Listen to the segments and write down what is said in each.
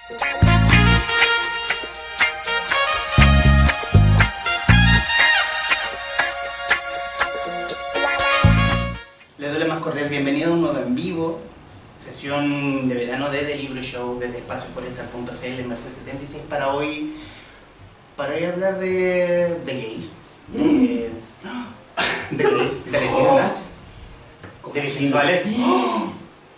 Les doy la más cordial bienvenida a un nuevo en vivo, sesión de verano de The Libro Show desde espacioforestal.cl en Mercedes 76 para hoy hablar de gays, de lesbianas, de bisexuales.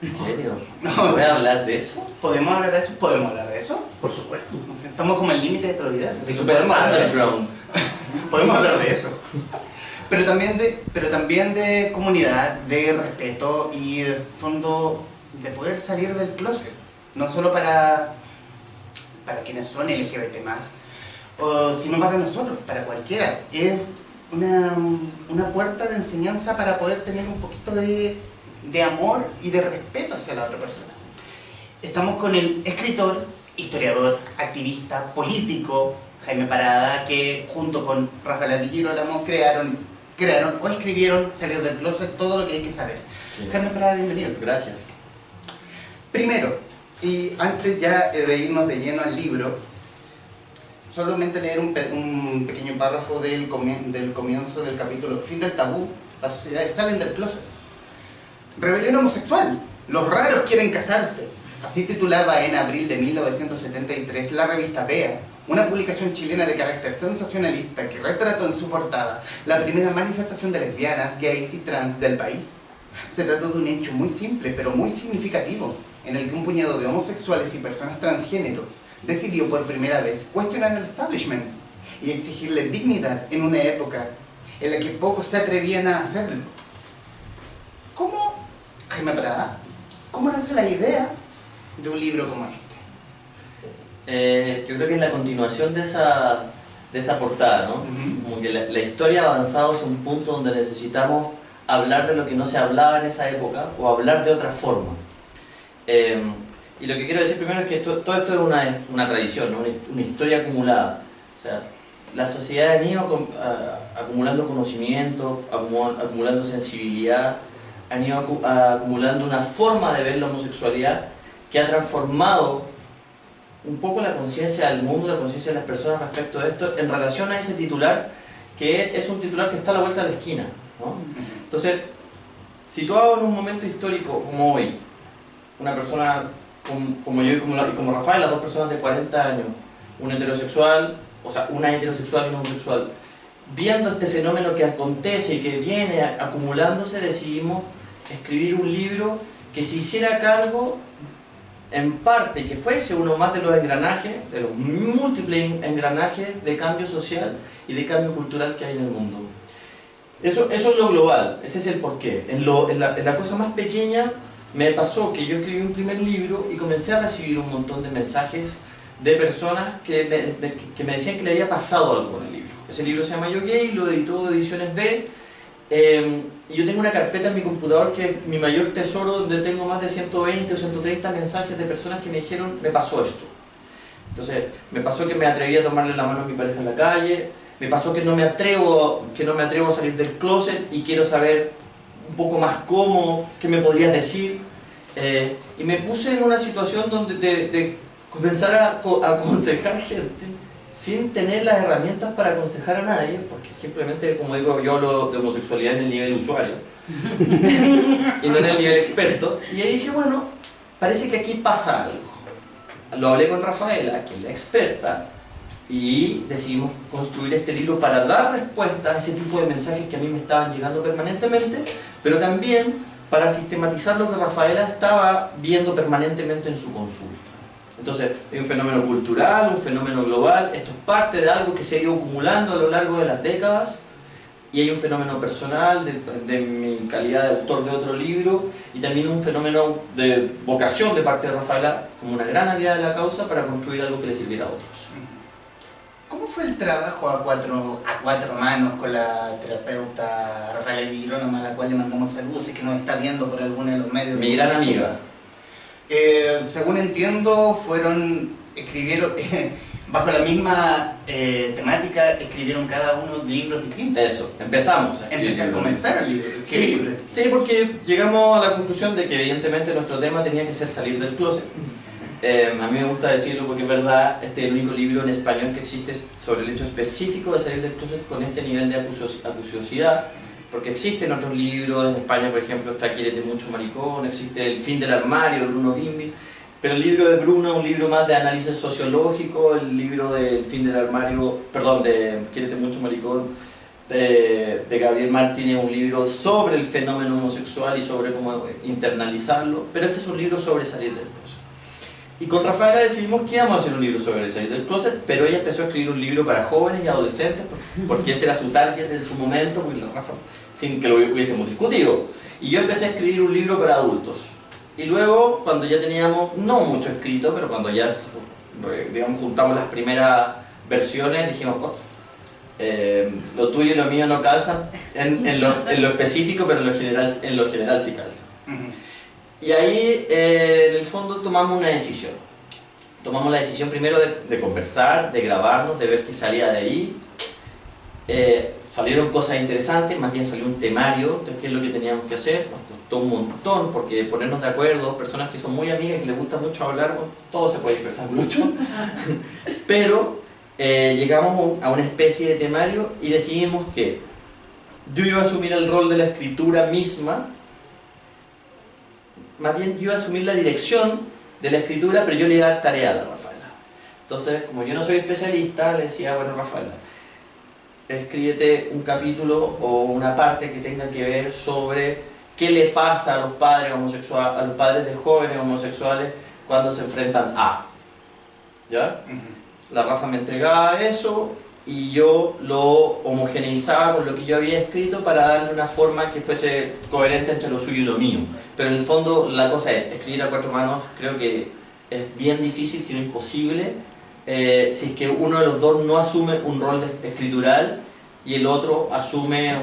¿En serio? No. ¿Voy a hablar de eso? ¿Podemos hablar de eso? ¿Podemos hablar de eso? Por supuesto. O sea, estamos como en el límite de probabilidad, así que Super podemos hablar de eso. underground. Podemos hablar de eso. Pero también de comunidad, de respeto y de fondo de poder salir del closet. No solo para quienes son LGBT+, sino para nosotros, para cualquiera. Es una puerta de enseñanza para poder tener un poquito de amor y de respeto hacia la otra persona. Estamos con el escritor, historiador, activista, político, Jaime Parada, que junto con Rafael Di Girolamo crearon o escribieron Salir del Closet, todo lo que hay que saber. Sí. Jaime Parada, bienvenido. Gracias. Primero, y antes ya de irnos de lleno al libro, solamente leer un pequeño párrafo del comienzo del capítulo Fin del tabú, las sociedades salen del closet. Rebelión homosexual, los raros quieren casarse. Así titulaba en abril de 1973 la revista Bea, una publicación chilena de carácter sensacionalista que retrató en su portada la primera manifestación de lesbianas, gays y trans del país. Se trató de un hecho muy simple pero muy significativo, en el que un puñado de homosexuales y personas transgénero decidió por primera vez cuestionar el establishment y exigirle dignidad en una época en la que pocos se atrevían a hacerlo. ¿Cómo, Jaime Prada, cómo nace la idea de un libro como este? Yo creo que es la continuación de esa portada, ¿no? Como que la historia ha avanzado hacia un punto donde necesitamos hablar de lo que no se hablaba en esa época o hablar de otra forma. Y lo que quiero decir primero es que todo esto es una tradición, ¿no? Una historia acumulada. O sea, la sociedad ha ido acumulando conocimiento, acumulando sensibilidad, han ido acumulando una forma de ver la homosexualidad que ha transformado un poco la conciencia del mundo, la conciencia de las personas respecto a esto, en relación a ese titular, que es un titular que está a la vuelta de la esquina, ¿no? Entonces, situado en un momento histórico como hoy, una persona como yo y como Rafael, las dos personas de 40 años, una heterosexual y un homosexual, viendo este fenómeno que acontece y que viene acumulándose, decidimos escribir un libro que se hiciera cargo en parte, que fuese uno más de los engranajes, de los múltiples engranajes de cambio social y de cambio cultural que hay en el mundo. Eso es lo global, ese es el porqué. En la cosa más pequeña me pasó que yo escribí un primer libro y comencé a recibir un montón de mensajes de personas que me decían que le había pasado algo en el libro. Ese libro se llama Yo Gay, lo editó Ediciones B. Y yo tengo una carpeta en mi computador que es mi mayor tesoro, donde tengo más de 120 o 130 mensajes de personas que me dijeron, me pasó esto. Entonces, me pasó que me atreví a tomarle la mano a mi pareja en la calle, me pasó que no me atrevo a salir del closet y quiero saber un poco más cómo, qué me podrías decir. Y me puse en una situación donde de comenzar a aconsejar gente sin tener las herramientas para aconsejar a nadie, porque simplemente, como digo, yo hablo de homosexualidad en el nivel usuario y no en el nivel experto. Y ahí dije, bueno, parece que aquí pasa algo. Lo hablé con Rafaela, que es la experta, y decidimos construir este libro para dar respuesta a ese tipo de mensajes que a mí me estaban llegando permanentemente, pero también para sistematizar lo que Rafaela estaba viendo permanentemente en su consulta. Entonces, hay un fenómeno cultural, un fenómeno global, esto es parte de algo que se ha ido acumulando a lo largo de las décadas, y hay un fenómeno personal de mi calidad de autor de otro libro, y también un fenómeno de vocación de parte de Rafaela como una gran aliada de la causa para construir algo que le sirviera a otros. ¿Cómo fue el trabajo a cuatro manos con la terapeuta Rafaela Di Girolamo, a la cual le mandamos saludos, es que nos está viendo por alguno de los medios? Mi gran amiga. Según entiendo, escribieron, bajo la misma temática, escribieron cada uno libros distintos. Eso, empezamos a escribir. Comenzaron el libro. ¿Qué Sí, libros? sí, porque llegamos a la conclusión de que evidentemente nuestro tema tenía que ser salir del closet. a mí me gusta decirlo porque es verdad, este es el único libro en español que existe sobre el hecho específico de salir del closet con este nivel de acuciosidad, porque existen otros libros, en España por ejemplo está Quiérete mucho maricón, existe El fin del armario, de Bruno Bimbi, pero el libro de Bruno es un libro más de análisis sociológico, el libro del fin del armario, perdón, de Quiérete mucho maricón, de Gabriel Martín es un libro sobre el fenómeno homosexual y sobre cómo internalizarlo, pero este es un libro sobre salir del closet. Y con Rafaela decidimos que íbamos a hacer un libro sobre salir del closet, pero ella empezó a escribir un libro para jóvenes y adolescentes, porque ese era su target en su momento, porque la Rafa, sin que lo hubiésemos discutido. Y yo empecé a escribir un libro para adultos. Y luego, cuando ya teníamos, no mucho escrito, pero cuando ya, digamos, juntamos las primeras versiones, dijimos, oh, lo tuyo y lo mío no calzan en lo específico, pero en lo general sí calzan. Y ahí, en el fondo, tomamos una decisión. Tomamos la decisión primero de conversar, de grabarnos, de ver qué salía de ahí. Salieron cosas interesantes, más bien salió un temario de qué es lo que teníamos que hacer. Nos costó un montón, porque ponernos de acuerdo, personas que son muy amigas, que les gusta mucho hablar, bueno, todo se puede expresar mucho. Pero llegamos a una especie de temario y decidimos que yo iba a asumir el rol de la escritura misma. Más bien yo iba a asumir la dirección de la escritura, pero yo le iba a dar tarea a la Rafaela. Entonces, como yo no soy especialista, le decía, bueno, Rafaela, escríbete un capítulo o una parte que tenga que ver sobre qué le pasa a los padres homosexuales, a los padres de jóvenes homosexuales cuando se enfrentan a. ¿Ya? La Rafa me entregaba eso y yo lo homogeneizaba con lo que yo había escrito para darle una forma que fuese coherente entre lo suyo y lo mío. Pero en el fondo la cosa es, escribir a cuatro manos creo que es bien difícil, si no imposible, si es que uno de los dos no asume un rol escritural y el otro asume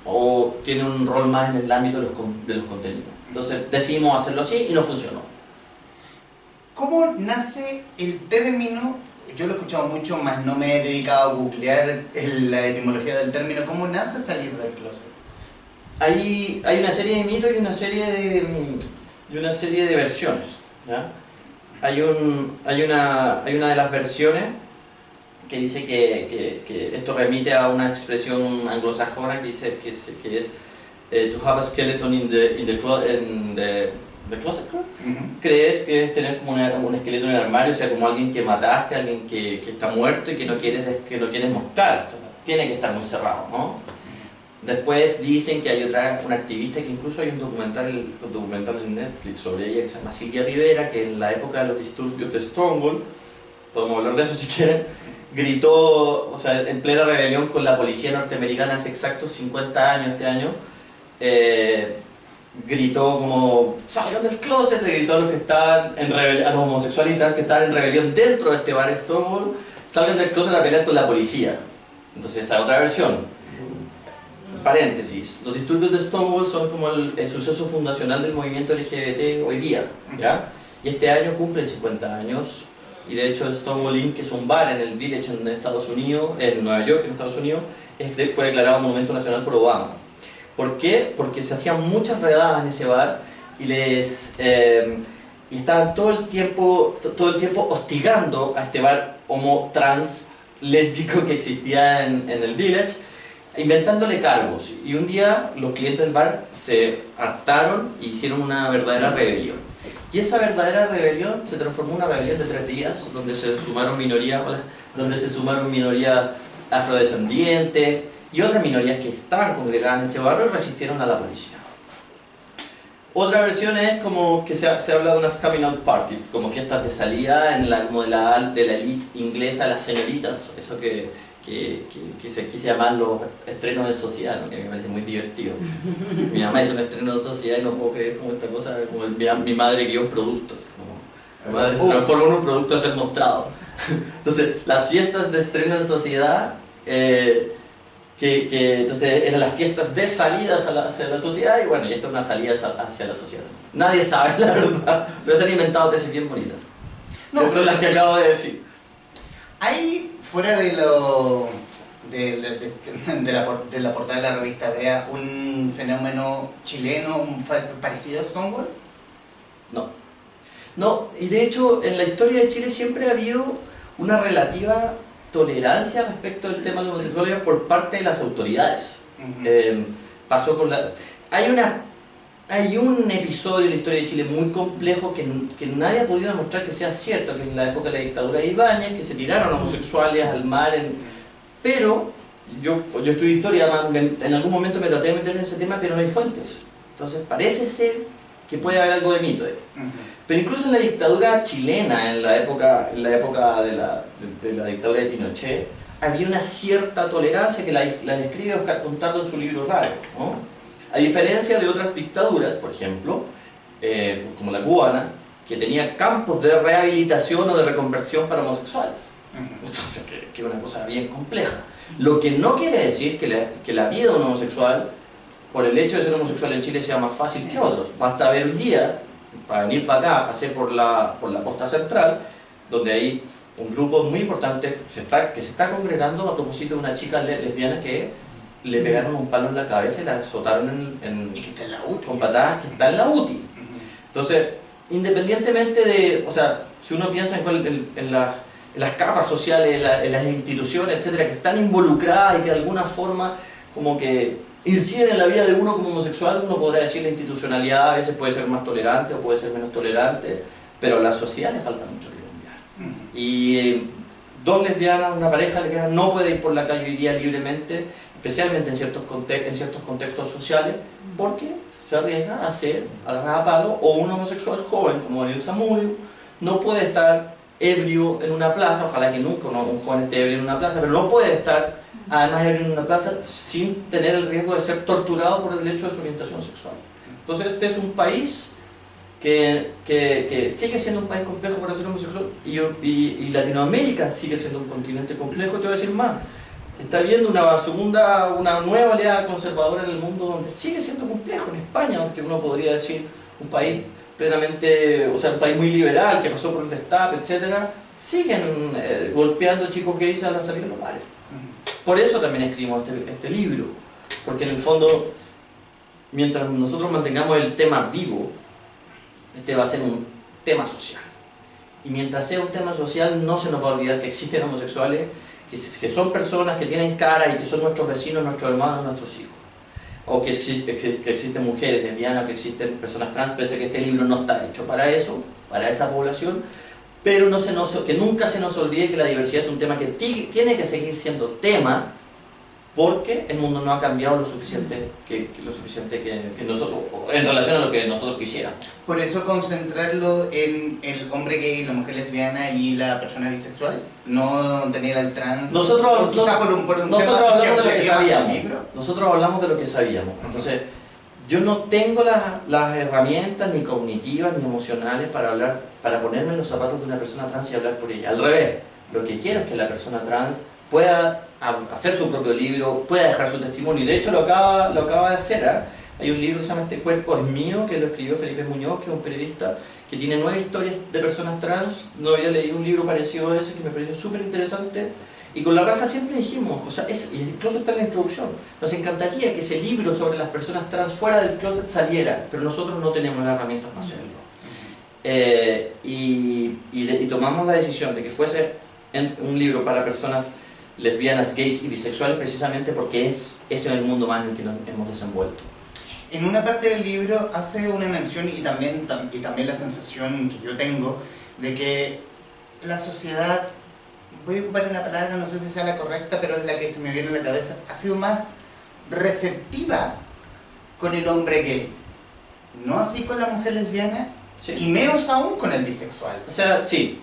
o tiene un rol más en el ámbito de los contenidos. Entonces decidimos hacerlo así y no funcionó. ¿Cómo nace el término? Yo lo he escuchado mucho, más no me he dedicado a googlear la etimología del término. ¿Cómo nace salir del closet? Hay una serie de mitos y una serie de versiones, ¿ya? Hay una de las versiones que dice que esto remite a una expresión anglosajona que dice que es to have a skeleton in the closet, creo. Crees que es tener como un esqueleto en el armario, o sea, como alguien que mataste, alguien que está muerto y que no quieres mostrar. Tiene que estar muy cerrado, ¿no? Después dicen que hay una activista que incluso hay un documental en Netflix sobre ella que se llama Silvia Rivera, que en la época de los disturbios de Stonewall, podemos hablar de eso si quieren, gritó, o sea, en plena rebelión con la policía norteamericana hace exactos 50 años este año, gritó como salgan del closet, le gritó a los que estaban a los homosexuales y trans que estaban en rebelión dentro de este bar Stonewall, salgan del closet a pelear con la policía. Entonces esa otra versión. Paréntesis, los disturbios de Stonewall son como el suceso fundacional del movimiento LGBT hoy día, ¿ya? Y este año cumplen 50 años, y de hecho Stonewall Inn, que es un bar en el Village en Estados Unidos, en Nueva York, en Estados Unidos, fue declarado monumento nacional por Obama. ¿Por qué? Porque se hacían muchas redadas en ese bar y y estaban todo el tiempo hostigando a este bar homo trans lésbico que existía en el Village, inventándole cargos. Y un día los clientes del bar se hartaron e hicieron una verdadera rebelión. Y esa verdadera rebelión se transformó en una rebelión de 3 días, donde se sumaron minorías afrodescendientes y otras minorías que estaban congregadas en ese barrio y resistieron a la policía. Otra versión es como que se habla de unas coming out parties, como fiestas de salida como de la elite inglesa, las señoritas, eso que se llaman los estrenos de sociedad, ¿no? Que me parece muy divertido. Mi mamá hizo un estreno de sociedad y no puedo creer como esta cosa, como mi madre guió productos, mi madre se transformó en un producto a ser mostrado. Entonces, las fiestas de estreno de sociedad, entonces eran las fiestas de salidas hacia la sociedad, y bueno, y esto es una salida hacia la sociedad. Nadie sabe la verdad, pero se han inventado tesis bien bonitas. No, esto es las que acabo de decir. Hay, fuera de la portada de la revista Vea, un fenómeno chileno parecido a Stonewall. No. No, y de hecho en la historia de Chile siempre ha habido una relativa tolerancia respecto del tema de la homosexualidad por parte de las autoridades. Pasó con la... Hay un episodio en la historia de Chile muy complejo que nadie ha podido demostrar que sea cierto, que es en la época de la dictadura de Ibáñez, que se tiraron homosexuales al mar, pero yo estudié historia, en algún momento me traté de meter en ese tema, pero no hay fuentes. Entonces parece ser que puede haber algo de mito ahí. Pero incluso en la dictadura chilena, en la época de la dictadura de Pinochet, había una cierta tolerancia que la describe Oscar Contardo en su libro Raro, ¿no? A diferencia de otras dictaduras, por ejemplo, como la cubana, que tenía campos de rehabilitación o de reconversión para homosexuales. Entonces, que es una cosa bien compleja. Lo que no quiere decir que la vida de un homosexual, por el hecho de ser homosexual en Chile, sea más fácil que otros. Basta ver un día, para venir para acá, pasé por la costa central, donde hay un grupo muy importante que se está congregando a propósito de una chica lesbiana que le pegaron un palo en la cabeza y la azotaron y que está en la UTI. con patadas, que está en la UTI. Entonces, independientemente de, o sea, si uno piensa en las capas sociales, en las instituciones, etcétera, que están involucradas y que de alguna forma como que inciden en la vida de uno como homosexual, uno podrá decir la institucionalidad a veces puede ser más tolerante o puede ser menos tolerante, pero a la sociedad le falta mucho que cambiar. Y dos lesbianas, una pareja lesbiana no puede ir por la calle hoy día libremente, especialmente en ciertos contextos sociales, porque se arriesga a ser agarrada a palo, o un homosexual joven como Daniel Zamudio no puede estar ebrio en una plaza, ojalá que nunca un joven esté ebrio en una plaza, pero no puede estar además ebrio en una plaza sin tener el riesgo de ser torturado por el hecho de su orientación sexual. Entonces este es un país que sigue siendo un país complejo para ser homosexual, y Latinoamérica sigue siendo un continente complejo. Te voy a decir más, está habiendo una nueva oleada conservadora en el mundo donde sigue siendo complejo. En España, aunque uno podría decir un país plenamente, o sea, un país muy liberal que pasó por el destape, etcétera, siguen golpeando chicos gays a la salida de los bares. Por eso también escribimos este libro, porque en el fondo, mientras nosotros mantengamos el tema vivo, este va a ser un tema social. Y mientras sea un tema social, no se nos va a olvidar que existen homosexuales, que son personas que tienen cara y que son nuestros vecinos, nuestros hermanos, nuestros hijos. O que existen mujeres lesbianas, que existen personas trans, pese a que este libro no está hecho para eso, para esa población, pero que nunca se nos olvide que la diversidad es un tema que tiene que seguir siendo tema, porque el mundo no ha cambiado lo suficiente que nosotros, en relación a lo que nosotros quisiéramos. Por eso concentrarlo en el hombre gay, la mujer lesbiana y la persona bisexual, no tener al trans. Nosotros hablamos de lo que sabíamos. Nosotros hablamos de lo que sabíamos. Entonces, yo no tengo las herramientas ni cognitivas ni emocionales para ponerme en los zapatos de una persona trans y hablar por ella. Al revés, lo que quiero es que la persona trans pueda hacer su propio libro, pueda dejar su testimonio, y de hecho lo acaba de hacer. Hay un libro que se llama Este cuerpo es mío, que lo escribió Felipe Muñoz, que es un periodista que tiene 9 historias de personas trans. No había leído un libro parecido a ese, que me pareció súper interesante, y con la Rafa siempre dijimos, o sea, incluso está en la introducción, nos encantaría que ese libro sobre las personas trans fuera del closet saliera, pero nosotros no tenemos las herramientas para hacerlo. Y tomamos la decisión de que fuese un libro para personas lesbianas, gays y bisexuales, precisamente porque ese es el mundo más en el que nos hemos desenvuelto. En una parte del libro hace una mención, y también la sensación que yo tengo, de que la sociedad, voy a ocupar una palabra, no sé si sea la correcta, pero es la que se me viene a la cabeza, ha sido más receptiva con el hombre gay, no así con la mujer lesbiana, sí, y menos aún con el bisexual. O sea, sí.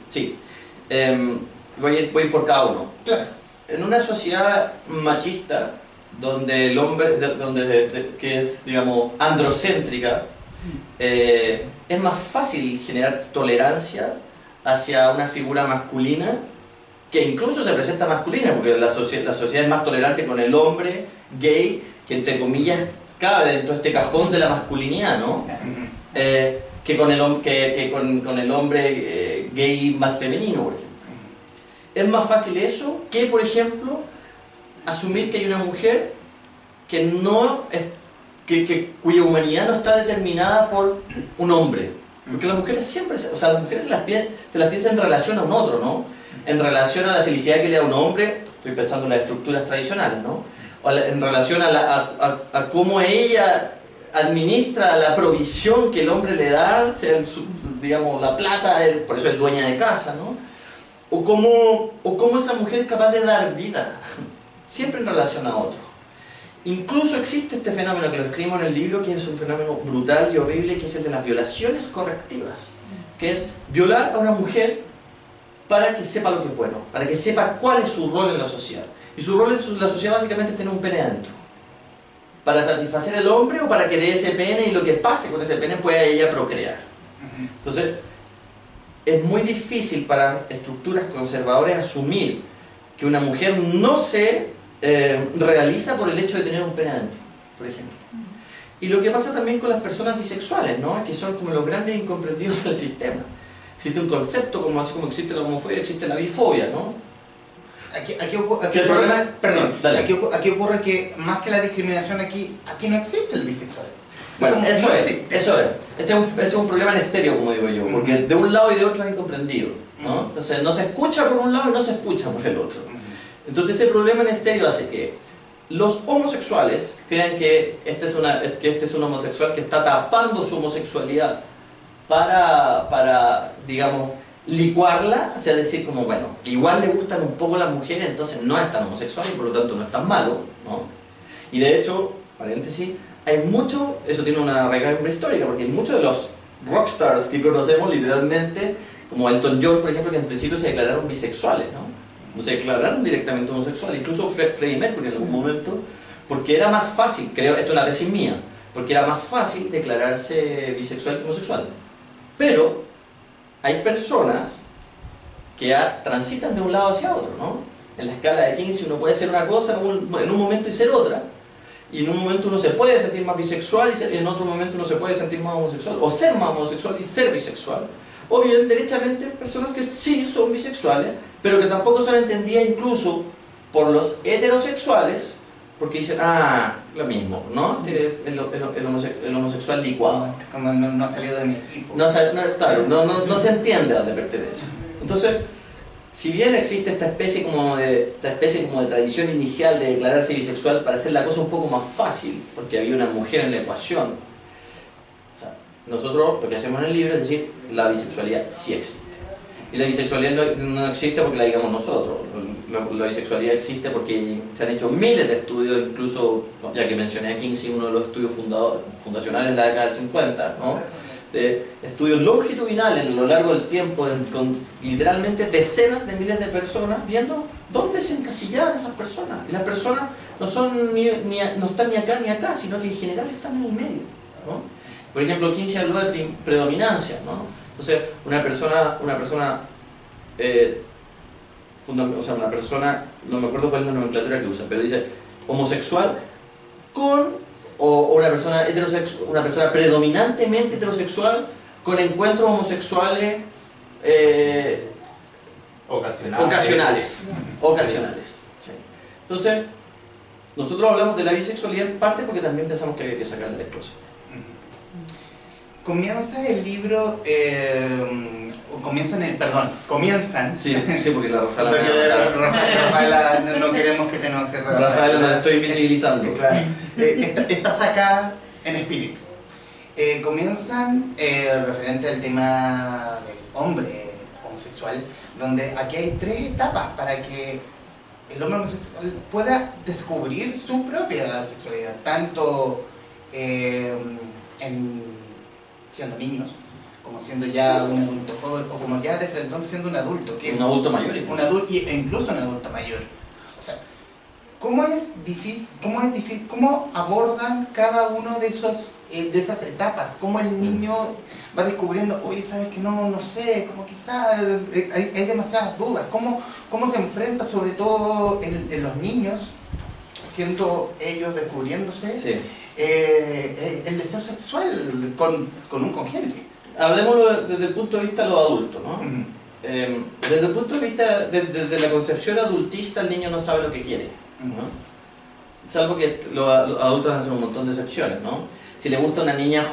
Voy a ir por cada uno. Claro. En una sociedad machista, donde el hombre, que es, digamos, androcéntrica, es más fácil generar tolerancia hacia una figura masculina, que incluso se presenta masculina, porque la sociedad es más tolerante con el hombre gay, que entre comillas cabe dentro de este cajón de la masculinidad, ¿no? Que con el hombre gay más femenino, por ejemplo. Es más fácil eso que, por ejemplo, asumir que hay una mujer cuya humanidad no está determinada por un hombre, Porque las mujeres siempre, o sea, las mujeres se las piensa en relación a un otro, ¿no? En relación a la felicidad que le da un hombre, estoy pensando en las estructuras tradicionales, ¿no? O en relación a cómo ella administra la provisión que el hombre le da, ser digamos, la plata, por eso es dueña de casa, ¿no? O cómo esa mujer es capaz de dar vida, siempre en relación a otro. Incluso existe este fenómeno que lo escribimos en el libro, que es un fenómeno brutal y horrible, que es el de las violaciones correctivas, que es violar a una mujer para que sepa lo que es bueno, para que sepa cuál es su rol en la sociedad. Y su rol en la sociedad básicamente es tener un pene adentro, para satisfacer al hombre o para que de ese pene y lo que pase con ese pene pueda ella procrear. Entonces, es muy difícil para estructuras conservadoras asumir que una mujer no se realiza por el hecho de tener un pene adentro, por ejemplo. Y lo que pasa también con las personas bisexuales, ¿no? Que son como los grandes incomprendidos del sistema. Existe un concepto, como así como existe la homofobia, existe la bifobia, ¿no? Aquí ocurre que más que la discriminación aquí no existe el bisexual. Bueno, eso es. Este es un problema en estéreo, como digo yo, porque de un lado y de otro es incomprendido, ¿no? Entonces no se escucha por un lado y no se escucha por el otro. Entonces ese problema en estéreo hace que los homosexuales crean que este es un homosexual que está tapando su homosexualidad para digamos, licuarla, o sea, decir como, bueno, igual le gustan un poco las mujeres, entonces no es tan homosexual y por lo tanto no es tan malo, ¿no? Y de hecho, paréntesis, hay mucho, eso tiene una raigambre histórica, porque muchos de los rockstars que conocemos literalmente, como Elton John, por ejemplo, que en principio se declararon bisexuales, ¿no? No se declararon directamente homosexuales, incluso Freddie Mercury en algún momento, porque era más fácil, creo, esto es una tesis mía, porque era más fácil declararse bisexual que homosexual. Pero hay personas que transitan de un lado hacia otro, ¿no? En la escala de Kinsey uno puede ser una cosa en un momento y ser otra, y en un momento uno se puede sentir más bisexual y en otro momento uno se puede sentir más homosexual, o ser más homosexual y ser bisexual. O bien, derechamente, personas que sí son bisexuales, pero que tampoco son entendidas incluso por los heterosexuales, porque dicen, lo mismo, ¿no? El homosexual licuado. Como no ha salido de mi equipo. No se entiende a dónde pertenece. Entonces, si bien existe esta especie como de tradición inicial de declararse bisexual para hacer la cosa un poco más fácil, porque había una mujer en la ecuación, o sea, nosotros lo que hacemos en el libro es decir, la bisexualidad sí existe. Y la bisexualidad no existe porque la digamos nosotros. La bisexualidad existe porque se han hecho miles de estudios, incluso, ya que mencioné a Kinsey, uno de los estudios fundacionales en la década del 50, ¿no? De estudios longitudinales a lo largo del tiempo, con literalmente decenas de miles de personas, viendo dónde se encasillaban esas personas. Y las personas no están ni acá ni acá, sino que en general están en el medio, ¿no? Por ejemplo, Kinsey habló de predominancia, ¿no? Entonces, una persona, no me acuerdo cuál es la nomenclatura que usa, pero dice homosexual o una persona heterosexual, una persona predominantemente heterosexual con encuentros homosexuales ocasionales. Sí. Entonces, nosotros hablamos de la bisexualidad en parte porque también pensamos que había que sacarle la cosas. Comienza el libro, comienzan. Sí, porque la Rafaela... Rafaela no queremos que te enojes. Rafaela la estoy visibilizando. Claro. Estás acá en espíritu. Comienzan referente al tema del hombre homosexual, donde aquí hay 3 etapas para que el hombre homosexual pueda descubrir su propia sexualidad, tanto siendo niños, como siendo ya un adulto joven, o como ya de frente siendo un adulto. Un adulto mayor. E incluso un adulto mayor. O sea, ¿cómo abordan cada uno de esas etapas? ¿Cómo el niño va descubriendo, oye, sabes que no sé, como quizás hay demasiadas dudas? ¿Cómo se enfrenta sobre todo en los niños, siendo ellos descubriéndose? Sí. El deseo sexual con un congénito. Hablemos desde el punto de vista de los adultos, ¿no? Desde el punto de vista, desde la concepción adultista, el niño no sabe lo que quiere, ¿no? Salvo que los adultos hacen un montón de excepciones, ¿no? si le gusta a una niña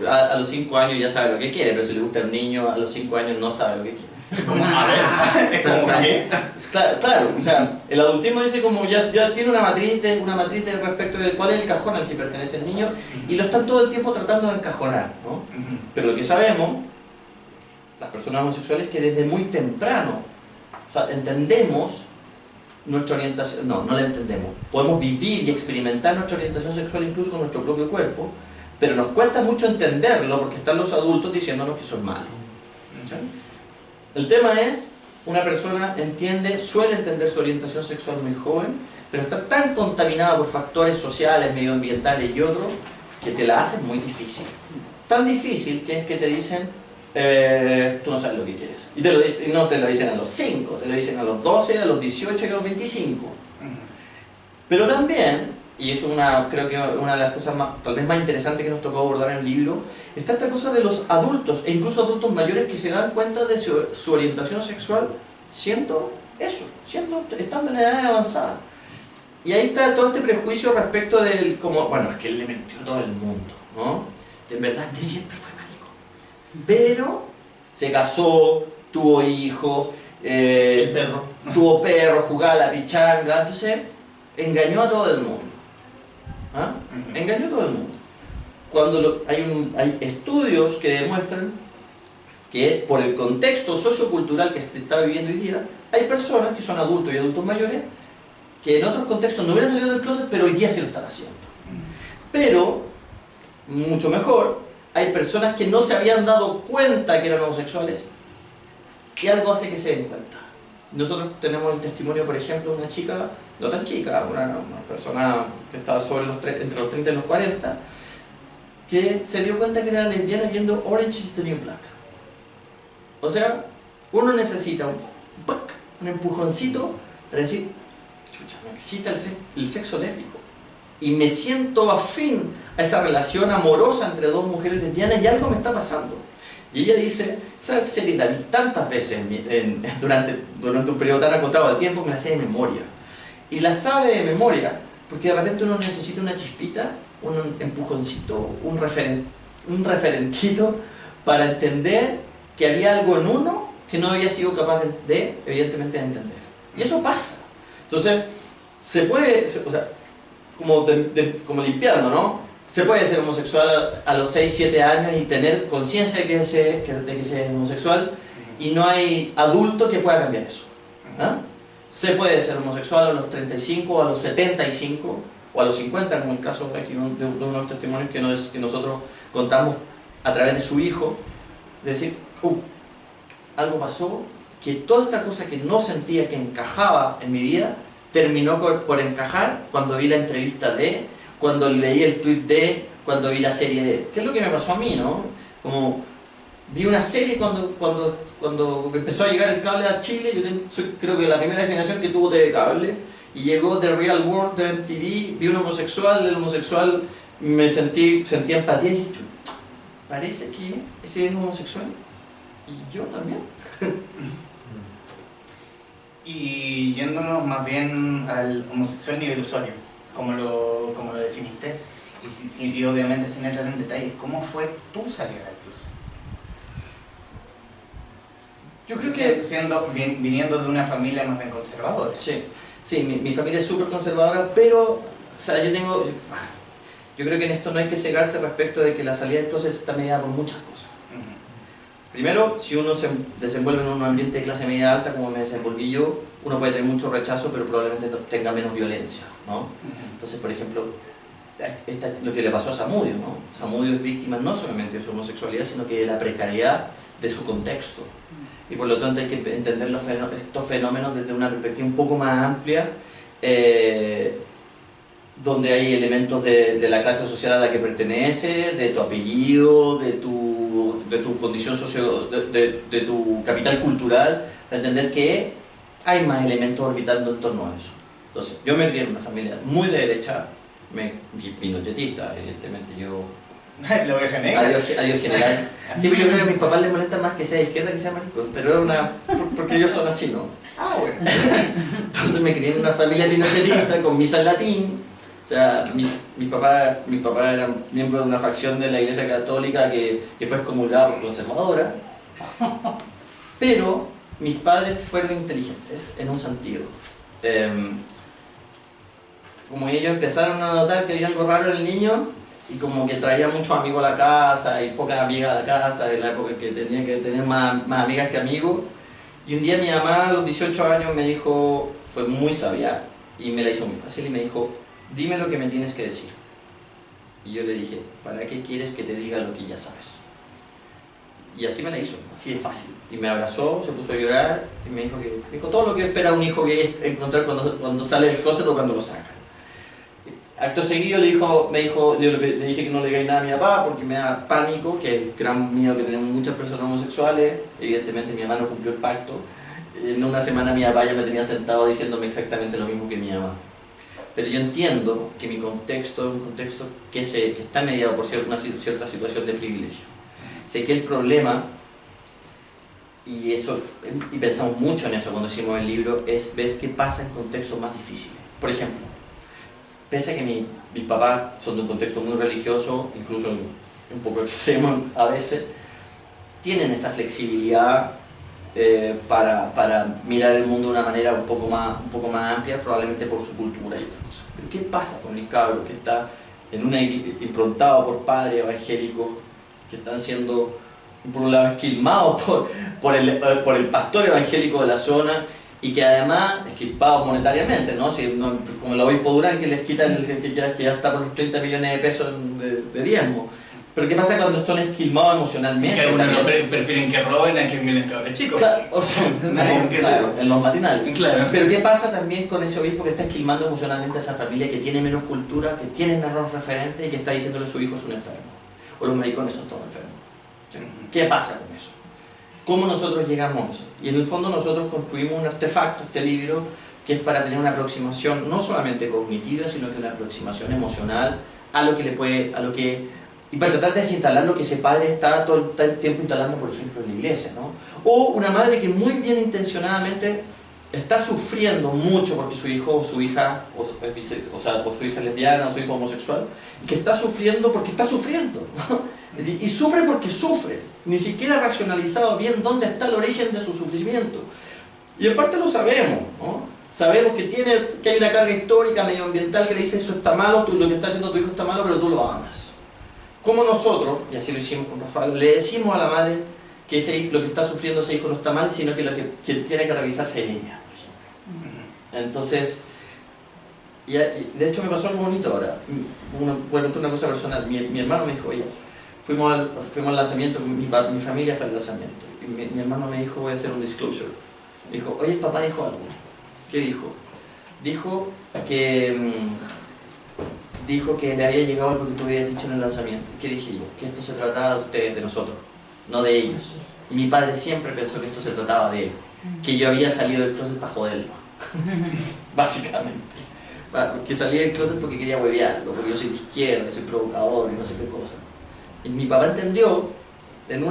a los 5 años ya sabe lo que quiere, pero si le gusta a un niño a los 5 años no sabe lo que quiere. Como, a ver, es como que... Claro, o sea, el adultismo dice como ya tiene una matriz de respecto de cuál es el cajón al que pertenece el niño y lo están todo el tiempo tratando de encajonar, ¿no? Pero lo que sabemos, las personas homosexuales, que desde muy temprano entendemos nuestra orientación, no la entendemos, podemos vivir y experimentar nuestra orientación sexual incluso con nuestro propio cuerpo, pero nos cuesta mucho entenderlo porque están los adultos diciéndonos que son malos. ¿Sí? El tema es, una persona suele entender su orientación sexual muy joven, pero está tan contaminada por factores sociales, medioambientales y otros, que te la hacen muy difícil. Tan difícil que es que te dicen, tú no sabes lo que quieres. Y no te lo dicen a los 5, te lo dicen a los 12, a los 18 y a los 25. Pero también, y es creo que una de las cosas tal vez más interesantes que nos tocó abordar en el libro, está esta cosa de los adultos, e incluso adultos mayores que se dan cuenta de su orientación sexual estando en la edad avanzada. Y ahí está todo este prejuicio respecto del, bueno, es que él le mentió a todo el mundo, ¿no? En verdad, siempre fue marico. Pero se casó, tuvo hijos, tuvo perro, jugaba a la pichanga, entonces engañó a todo el mundo. ¿Ah? Engañó a todo el mundo. Cuando hay estudios que demuestran que por el contexto sociocultural que se está viviendo hoy día, hay personas que son adultos y adultos mayores que en otros contextos no hubieran salido del closet, pero hoy día sí lo están haciendo. Pero, mucho mejor, hay personas que no se habían dado cuenta que eran homosexuales y algo hace que se den cuenta. Nosotros tenemos el testimonio, por ejemplo, de una chica, no tan chica, una persona que estaba entre los 30 y los 40, que se dio cuenta que era lesbiana viendo Orange is the New Black. O sea, uno necesita un empujoncito para decir, chucha, me excita el sexo lésbico y me siento afín a esa relación amorosa entre dos mujeres lesbianas y algo me está pasando. Y ella dice, esa serie la vi tantas veces durante un periodo tan acotado de tiempo que me la sé de memoria. Y la sabe de memoria porque de repente uno necesita una chispita, un empujoncito, un referentito para entender que había algo en uno que no había sido capaz evidentemente, de entender. Y eso pasa. Entonces, se puede, o sea, como limpiando, ¿no? Se puede ser homosexual a los 6, 7 años y tener conciencia de que se es homosexual y no hay adulto que pueda cambiar eso. ¿Ah? Se puede ser homosexual a los 35, a los 75 o a los 50, como el caso aquí de uno de los testimonios que nosotros contamos a través de su hijo, de decir, algo pasó, que toda esta cosa que no sentía que encajaba en mi vida, terminó por encajar cuando vi la entrevista cuando leí el tweet cuando vi la serie ¿Qué es lo que me pasó a mí, no? Como vi una serie cuando empezó a llegar el cable a Chile, yo soy creo que la primera generación que tuvo TV cable, y llegó The Real World de MTV, vi un homosexual, el homosexual me sentí empatía y dije, parece que ese es homosexual y yo también. Y yéndonos más bien al homosexual nivel usuario, como lo definiste, y obviamente sin entrar en detalles, ¿cómo fue tu salida del closet? Yo creo que... viniendo de una familia más bien conservadora. Sí, mi familia es súper conservadora, pero o sea, yo creo que en esto no hay que cegarse respecto de que la salida del closet está mediada por muchas cosas. Primero, si uno se desenvuelve en un ambiente de clase media alta, como me desenvolví yo, uno puede tener mucho rechazo, pero probablemente tenga menos violencia, ¿no? Entonces, por ejemplo, lo que le pasó a Samudio, ¿no? Samudio es víctima no solamente de su homosexualidad, sino que de la precariedad de su contexto. Y por lo tanto hay que entender estos fenómenos desde una perspectiva un poco más amplia, donde hay elementos de la clase social a la que pertenece, de tu apellido, de tu condición de tu capital cultural, para entender que hay más elementos orbitando en torno a eso. Entonces, yo me crié en una familia muy de derecha, pinochetista, evidentemente yo... La oveja negra. Adiós general. Sí, pero yo creo que a mis papás les molesta más que sea de izquierda que sea maricón, pero porque ellos son así, ¿no? Ah, bueno. Entonces me crié en una familia pinochetista con misa en latín, O sea, mi papá era miembro de una facción de la Iglesia Católica que fue excomulgada por conservadora, pero mis padres fueron inteligentes en un sentido. Como ellos empezaron a notar que había algo raro en el niño, y como que traía muchos amigos a la casa y pocas amigas a la casa, en la época que tenía que tener más amigas que amigos. Y un día mi mamá a los 18 años me dijo, fue muy sabia y me la hizo muy fácil, y me dijo: dime lo que me tienes que decir. Y yo le dije: ¿para qué quieres que te diga lo que ya sabes? Y así me la hizo, así de fácil. Y me abrazó, se puso a llorar y me dijo todo lo que espera un hijo gay encontrar cuando sale del closet o cuando lo saca. Acto seguido le dije que no le digáis nada a mi papá porque me da pánico, que es el gran miedo que tenemos muchas personas homosexuales. Evidentemente mi mamá no cumplió el pacto. En una semana mi papá ya me tenía sentado diciéndome exactamente lo mismo que mi mamá. Pero yo entiendo que mi contexto es un contexto que está mediado por una cierta situación de privilegio. Sé que el problema, y pensamos mucho en eso cuando hicimos el libro, es ver qué pasa en contextos más difíciles. Por ejemplo, pese a que mis papás son de un contexto muy religioso, incluso un poco extremo a veces, tienen esa flexibilidad para mirar el mundo de una manera un poco más amplia, probablemente por su cultura y otras cosas. Pero ¿qué pasa con el cabro que está improntado por padres evangélicos que están siendo, por un lado, esquilmados por el pastor evangélico de la zona, y que además, esquilmados monetariamente, ¿no? Como el obispo Durán, que les quita que ya está por los 30 millones de pesos de diezmo? Pero ¿qué pasa cuando están esquilmados emocionalmente? Que algunos prefieren que roben a que violen cabros chicos. Claro, claro, en los matinales. Claro. Pero ¿qué pasa también con ese obispo que está esquilmando emocionalmente a esa familia que tiene menos cultura, que tiene menos referentes y que está diciéndole a su hijo es un enfermo? O los maricones son todos enfermos. ¿Qué pasa con eso? ¿Cómo nosotros llegamos a eso? Y en el fondo nosotros construimos un artefacto, este libro, que es para tener una aproximación no solamente cognitiva, sino que una aproximación emocional y para tratar de desinstalar lo que ese padre está todo el tiempo instalando, por ejemplo, en la iglesia, ¿no? O una madre que muy bien intencionadamente está sufriendo mucho porque su hijo o su hija, o su hija es lesbiana o su hijo homosexual, y que está sufriendo porque está sufriendo, ¿no? Y sufre porque sufre, ni siquiera ha racionalizado bien dónde está el origen de su sufrimiento. Y en parte lo sabemos, ¿no? Sabemos que hay una carga histórica, medioambiental, que le dice: eso está malo, lo que está haciendo tu hijo está malo, pero tú lo amas. Como nosotros, y así lo hicimos con Rafael, le decimos a la madre que lo que está sufriendo ese hijo no está mal, sino que lo que tiene que revisarse es ella, por ejemplo. Entonces, de hecho me pasó algo bonito ahora. Voy a contar una cosa personal. Mi hermano me dijo: oye, fuimos al lanzamiento, mi familia fue al lanzamiento, y mi hermano me dijo: voy a hacer un disclosure. Me dijo: oye, el papá dijo algo. ¿Qué dijo? Dijo que le había llegado algo que tú habías dicho en el lanzamiento. ¿Qué dije yo? Que esto se trataba de ustedes, de nosotros, no de ellos. Y mi padre siempre pensó que esto se trataba de él, que yo había salido del closet para joderlo, básicamente. Que salí del closet porque quería huevearlo, porque yo soy de izquierda, soy provocador y no sé qué cosa. Y mi papá entendió en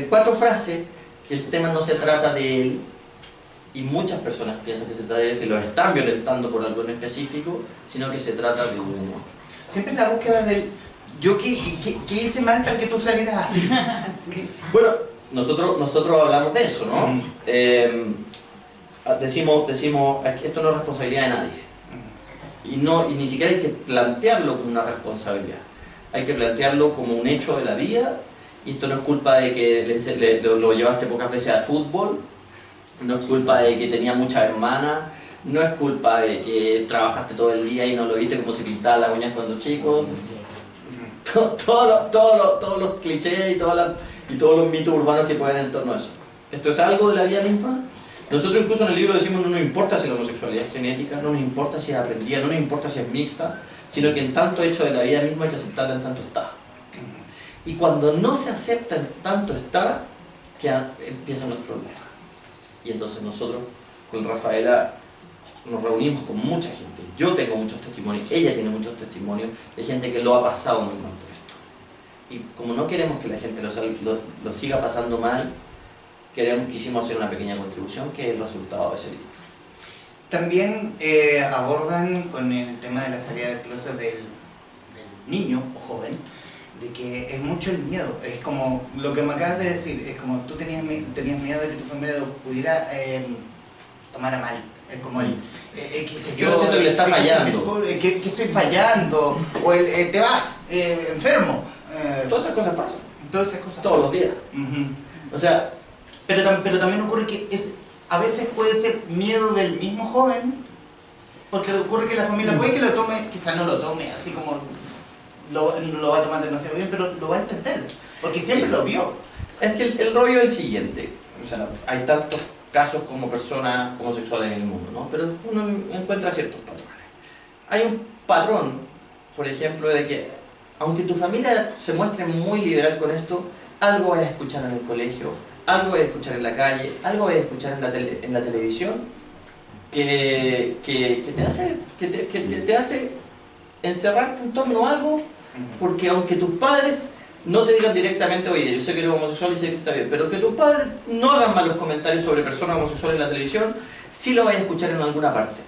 4 frases que el tema no se trata de él, y muchas personas piensan que se trata de él, que los están violentando por algo en específico, sino que se trata de uno. Siempre la búsqueda del yo qué hice mal para que tú salieras así. Sí. Bueno, nosotros hablamos de eso, ¿no? Decimos esto no es responsabilidad de nadie. Y ni siquiera hay que plantearlo como una responsabilidad. Hay que plantearlo como un hecho de la vida, y esto no es culpa de que lo llevaste pocas veces al fútbol, no es culpa de que tenía muchas hermanas, no es culpa de que trabajaste todo el día y no lo viste como se pintaba las uñas cuando chico. Todos los clichés y todos los mitos urbanos que pueden en torno a eso. Esto es algo de la vida misma. Nosotros incluso en el libro decimos: no nos importa si la homosexualidad es genética, no nos importa si es aprendida, no nos importa si es mixta, sino que en tanto hecho de la vida misma hay que aceptarla en tanto está. Y cuando no se acepta en tanto está, que empiezan los problemas. Y entonces nosotros con Rafaela nos reunimos con mucha gente. Yo tengo muchos testimonios, ella tiene muchos testimonios de gente que lo ha pasado muy mal por esto. Y como no queremos que la gente lo siga pasando mal, quisimos hacer una pequeña contribución, que es el resultado de ese libro. También abordan con el tema de la salida del closet del niño o joven, de que es mucho el miedo. Es como lo que me acabas de decir, es como tú tenías miedo de que tu familia lo pudiera tomar a mal. Es como el qué sé yo siento que le está fallando. Que estoy fallando, o el te vas enfermo. Todas esas cosas pasan. Todas esas cosas todos pasan. los días. O sea, pero también ocurre que a veces puede ser miedo del mismo joven, porque ocurre que la familia puede que lo tome, quizás no lo tome así como no lo va a tomar demasiado bien, pero lo va a entender, porque siempre lo vio. Es que el rollo es el siguiente, o sea, hay tantos casos como personas homosexuales en el mundo, ¿no? Pero uno encuentra ciertos patrones. Hay un patrón, por ejemplo, de que aunque tu familia se muestre muy liberal con esto, algo vas a escuchar en el colegio, algo vas a escuchar en la calle, algo vas a escuchar en la televisión que te hace encerrarte en torno a algo, porque aunque tus padres no te digan directamente, oye, yo sé que eres homosexual y sé que está bien, pero que tus padres no hagan malos comentarios sobre personas homosexuales en la televisión, sí lo vas a escuchar en alguna parte.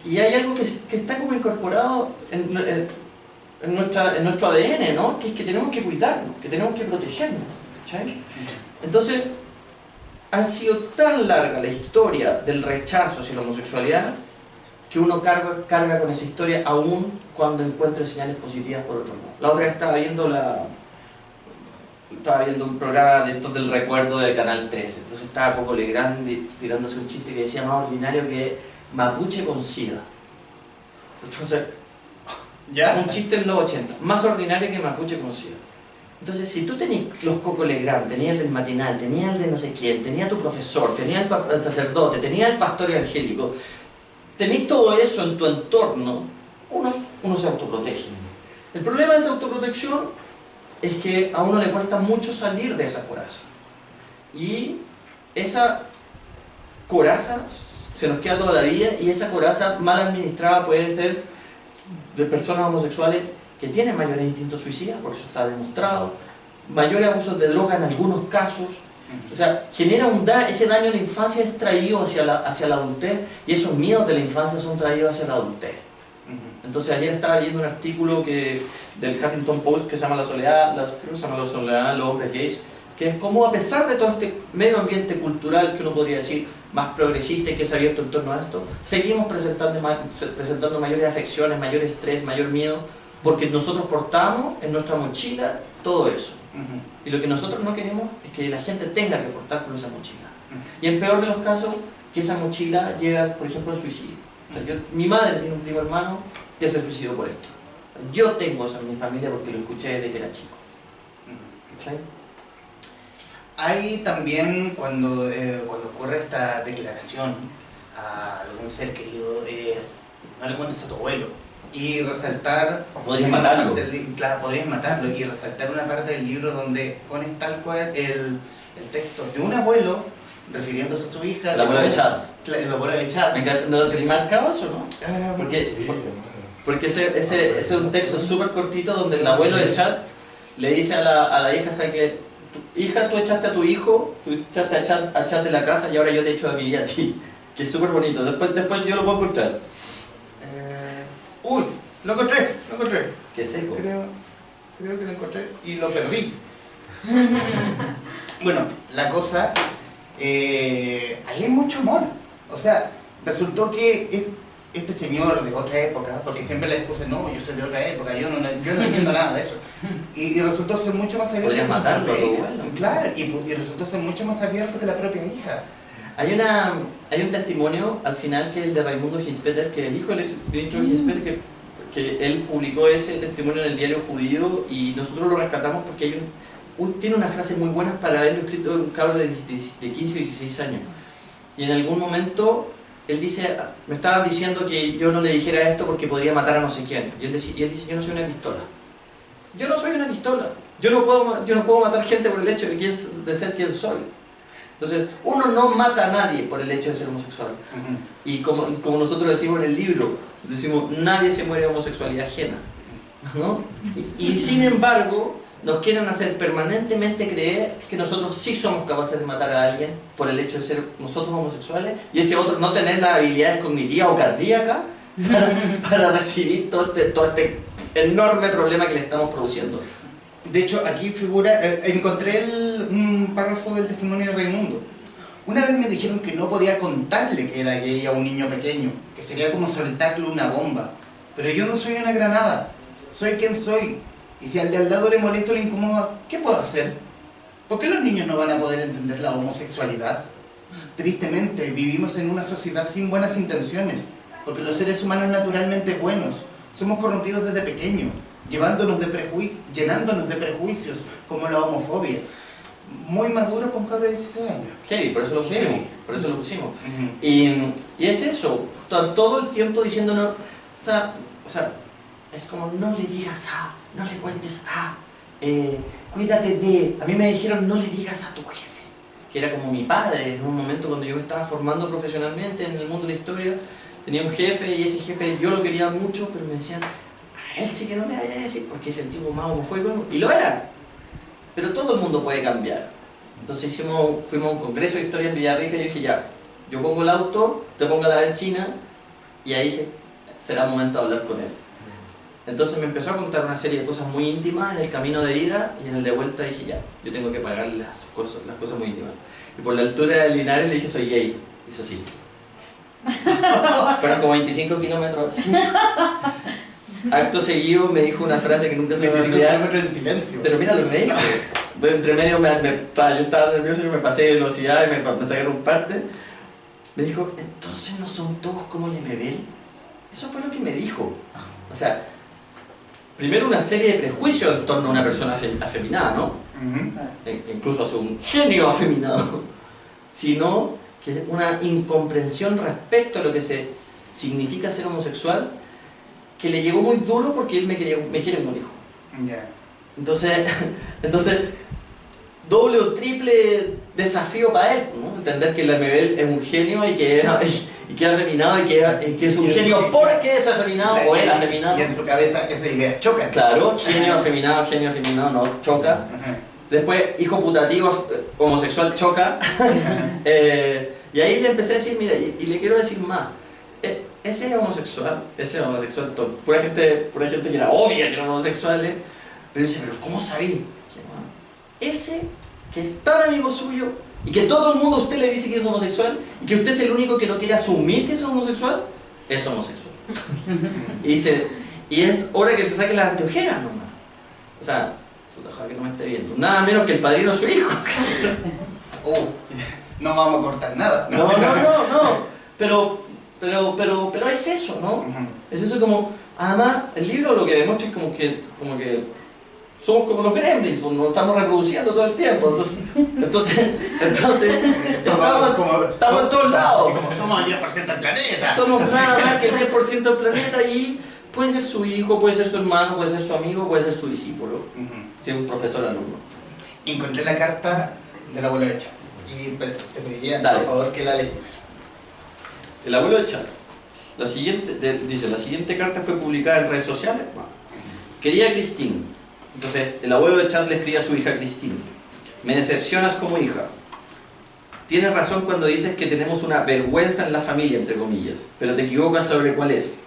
Y hay algo que está como incorporado en nuestro ADN, ¿no? Que es que tenemos que cuidarnos, que tenemos que protegernos, ¿sí? Entonces, ha sido tan larga la historia del rechazo hacia la homosexualidad que uno carga con esa historia aún cuando encuentre señales positivas por otro lado. La otra vez estaba viendo un programa de estos del recuerdo del Canal 13, entonces estaba Coco Legrand tirándose un chiste que decía más ordinario que Mapuche con SIDA. Entonces, ¿ya? Un chiste en los 80, más ordinario que Mapuche con SIDA. Entonces, si tú tenías los Coco Legrand, tenías el del matinal, tenías el de no sé quién, tenías tu profesor, tenías el sacerdote, tenías el pastor evangélico, tenés todo eso en tu entorno, uno se autoprotege. El problema de esa autoprotección es que a uno le cuesta mucho salir de esa coraza. Y esa coraza se nos queda toda la vida, y esa coraza mal administrada puede ser de personas homosexuales que tienen mayores instintos suicidas, porque eso está demostrado, mayores abusos de droga en algunos casos. O sea, genera ese daño en la infancia es traído hacia la adultez, y esos miedos de la infancia son traídos hacia la adultez. Entonces ayer estaba leyendo un artículo del Huffington Post que se llama La Soledad, de los hombres gays, que es como, a pesar de todo este medio ambiente cultural que uno podría decir más progresista y que es abierto en torno a esto, seguimos presentando mayores afecciones, mayor estrés, mayor miedo, porque nosotros portamos en nuestra mochila todo eso. Y lo que nosotros no queremos es que la gente tenga que portar con esa mochila. Y en peor de los casos, que esa mochila lleve, por ejemplo, al suicidio. O sea, mi madre tiene un primo hermano que se suicidó por esto. Yo tengo eso en mi familia porque lo escuché desde que era chico. ¿Sí? Hay también, cuando ocurre esta declaración a algún ser querido, no le cuentes a tu abuelo. Y resaltar... Podrías matarlo. Claro, podrías matarlo. Y resaltar una parte del libro donde pones tal cual el texto de un abuelo refiriéndose a su hija. El abuelo de Chad. El abuelo de Chad. ¿No lo tenéis marcado eso, no? Porque ese es un texto súper cortito donde el abuelo de Chad le dice a la hija, ¿sabes qué? Hija, tú echaste a tu hijo, tú echaste a Chad de la casa, y ahora yo te echo a vivir a ti. Que es súper bonito. Después yo lo puedo escuchar. Uy, lo encontré. Qué seco. Creo que lo encontré y lo perdí. Bueno, la cosa, ahí hay mucho amor. O sea, resultó que este señor de otra época, porque siempre la excusa, no, yo soy de otra época, yo no entiendo nada de eso. Y resultó ser mucho más abierto Podrías que su matarlo, propia hija. bueno. Claro, y resultó ser mucho más abierto que la propia hija. Hay un testimonio al final que es el de Raimundo Hinspeter, que dijo el exministro Hinspeter que él publicó ese testimonio en el diario judío, y nosotros lo rescatamos porque tiene una frase muy buena para haberlo escrito un cabro de 15 o 16 años. Y en algún momento él dice, me estaban diciendo que yo no le dijera esto porque podría matar a no sé quién. Y él dice, yo no soy una pistola. Yo no soy una pistola. Yo no puedo matar gente por el hecho de ser quien soy. Entonces, uno no mata a nadie por el hecho de ser homosexual. Y como nosotros decimos en el libro, decimos, nadie se muere de homosexualidad ajena, ¿no? Y sin embargo, nos quieren hacer permanentemente creer que nosotros sí somos capaces de matar a alguien por el hecho de ser nosotros homosexuales y ese otro no tener las habilidades cognitivas o cardíacas para recibir todo este enorme problema que le estamos produciendo. De hecho, aquí figura, encontré un párrafo del testimonio de Raimundo. Una vez me dijeron que no podía contarle que era gay a un niño pequeño, que sería como soltarle una bomba. Pero yo no soy una granada, soy quien soy. Y si al de al lado le molesta o le incomoda, ¿qué puedo hacer? ¿Por qué los niños no van a poder entender la homosexualidad? Tristemente, vivimos en una sociedad sin buenas intenciones, porque los seres humanos naturalmente buenos somos corrompidos desde pequeños, llenándonos de prejuicios, como la homofobia. Muy maduro para un cabrón de 16 años. Heavy, por eso lo pusimos. Heavy. Por eso lo pusimos. Uh-huh. Y es eso, todo el tiempo diciéndonos, o sea, es como no le digas a, no le cuentes a, cuídate de. A mí me dijeron no le digas a tu jefe, que era como mi padre en un momento cuando yo me estaba formando profesionalmente en el mundo de la historia. Tenía un jefe y ese jefe yo lo quería mucho, pero me decían, a él sí que no le vaya a decir porque es el tipo más homofóbico, y lo era. Pero todo el mundo puede cambiar. Entonces fuimos a un congreso de historia en Villarrica y yo dije, ya, yo pongo el auto, te pongo la benzina, y ahí dije, será momento de hablar con él. Entonces me empezó a contar una serie de cosas muy íntimas en el camino de ida, y en el de vuelta dije, ya, yo tengo que pagarle las cosas muy íntimas. Y por la altura de Linares le dije, soy gay. Hizo sí. Fueron como 25 kilómetros. Acto seguido me dijo una frase que nunca se me va a olvidar. En silencio. Pero mira lo que me dijo. De entre medio yo estaba nervioso y me pasé de velocidad y me sacaron parte. Me dijo, entonces no son todos como Lemebel. Eso fue lo que me dijo. O sea, primero una serie de prejuicios en torno a una persona afeminada, ¿no? Uh-huh. Incluso hace un genio afeminado. Sino que una incomprensión respecto a lo que significa ser homosexual, que le llegó muy duro porque él me quiere como hijo. Yeah. Entonces, doble o triple desafío para él, ¿no? Entender que Lemebel es un genio y que es afeminado y que es un genio porque es afeminado o es afeminado. Y en su cabeza esa idea choca. Claro, genio afeminado, no, choca. Uh-huh. Después, hijo putativo, homosexual, choca. Y ahí le empecé a decir, mira, y le quiero decir más. Ese homosexual, pura gente que era obvia que eran homosexuales, pero dice, pero ¿cómo sabí? Dije, bueno, ese que es tan amigo suyo y que todo el mundo a usted le dice que es homosexual y que usted es el único que no quiere asumir que es homosexual, es homosexual. y es hora que se saque las anteojeras nomás. O sea, ojalá que no me esté viendo. Nada menos que el padrino de su hijo. No vamos a cortar nada. No. Pero es eso, ¿no? Uh-huh. Es eso como... Además, el libro lo que demuestra es como que somos como los gremlins, pues nos estamos reproduciendo todo el tiempo, entonces estamos en todos lados. Y como somos el 10% del planeta. Somos nada más que el 10% del planeta y puede ser su hijo, puede ser su hermano, puede ser su amigo, puede ser su discípulo, si es un profesor alumno. Encontré la carta del abuelo de Chad y te pediría, Dale. por favor, que la leas. El abuelo de Chad. Dice, la siguiente carta fue publicada en redes sociales. Querida Christine. Entonces, el abuelo de Chad le escribe a su hija Christine. Me decepcionas como hija. Tienes razón cuando dices que tenemos una vergüenza en la familia, entre comillas, pero te equivocas sobre cuál es.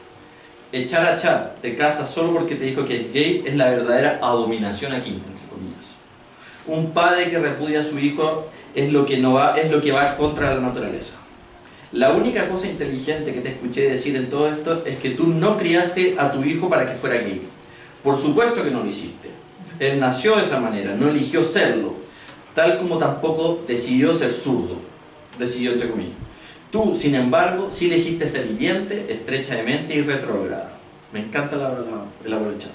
Echar a Chad de casa solo porque te dijo que es gay es la verdadera abominación aquí, entre comillas. Un padre que repudia a su hijo es lo que va contra la naturaleza. La única cosa inteligente que te escuché decir en todo esto es que tú no criaste a tu hijo para que fuera gay. Por supuesto que no lo hiciste. Él nació de esa manera, no eligió serlo, tal como tampoco decidió ser zurdo. Decidió entre comillas. Tú, sin embargo, sí elegiste ser hiriente, estrecha de mente y retrógrada. Me encanta el abuelo de Chad.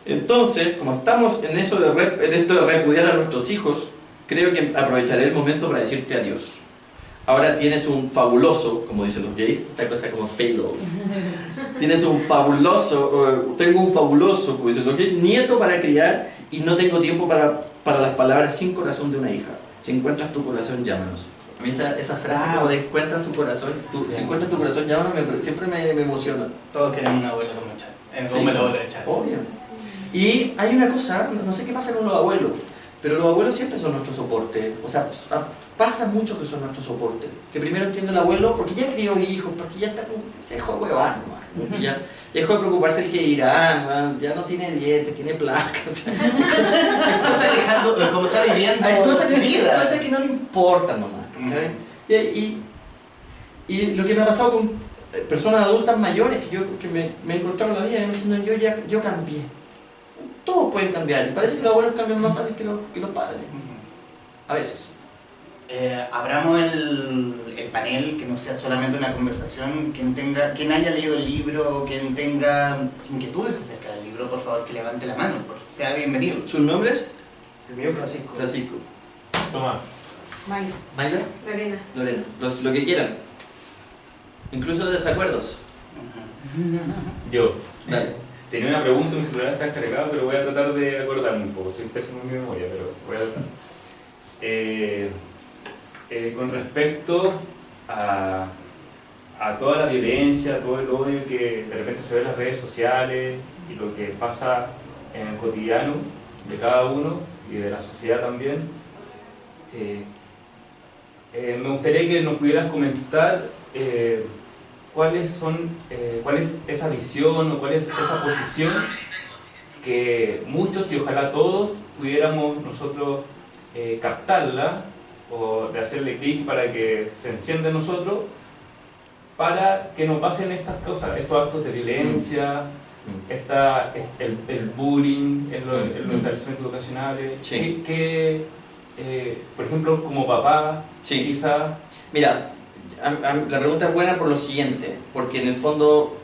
Entonces, como estamos en esto de repudiar a nuestros hijos, creo que aprovecharé el momento para decirte adiós. Ahora tienes un fabuloso, como dicen los gays, esta cosa como fables. Tengo un fabuloso, como dicen los gays, nieto para criar y no tengo tiempo para las palabras sin corazón de una hija. Si encuentras tu corazón, llámanos. A mí esa frase como de encuentras su corazón, si encuentras tu corazón, llámanos, siempre me emociona. Todos queremos una abuela como Chad. En el abuelo de Chad. Obvio. Y hay una cosa, no sé qué pasa con los abuelos, pero los abuelos siempre son nuestro soporte. O sea, pasa mucho que son nuestro soporte. Que primero entiende el abuelo porque ya crió hijos, porque ya está como, se dejó de huevar nomás. Ya dejó de preocuparse el que irán, ya no tiene dientes, tiene placas. O sea, Está dejando de cómo está viviendo hay cosas vida. que no le importan nomás. ¿Sabes? Y lo que me ha pasado con personas adultas mayores que me he encontrado en la vida, me diciendo yo cambié. Todos pueden cambiar. Parece que los abuelos cambian más fácil que los padres. A veces. Abramos el panel, que no sea solamente una conversación. Quien haya leído el libro, quien tenga inquietudes acerca del libro, por favor que levante la mano, sea bienvenido. ¿Sus nombres? El mío Francisco. Francisco. Tomás. Mayra. ¿Mayra? Lorena. Lorena. Lo que quieran. Incluso desacuerdos. Yo. Dale. Tenía una pregunta, mi celular está descargado, pero voy a tratar de acordarme un poco. Soy pésimo en mi memoria, pero voy a tratar. Con respecto a toda la violencia, todo el odio que de repente se ve en las redes sociales y lo que pasa en el cotidiano de cada uno y de la sociedad también, me gustaría que nos pudieras comentar cuál es esa visión o cuál es esa posición que muchos y ojalá todos pudiéramos nosotros captarla o de hacerle clic para que se encienda en nosotros para que no pasen estas cosas, estos actos de violencia, el bullying en los establecimientos educacionales. Sí. Por ejemplo, como papá, Sí. quizá... Mira, la pregunta es buena por lo siguiente, porque en el fondo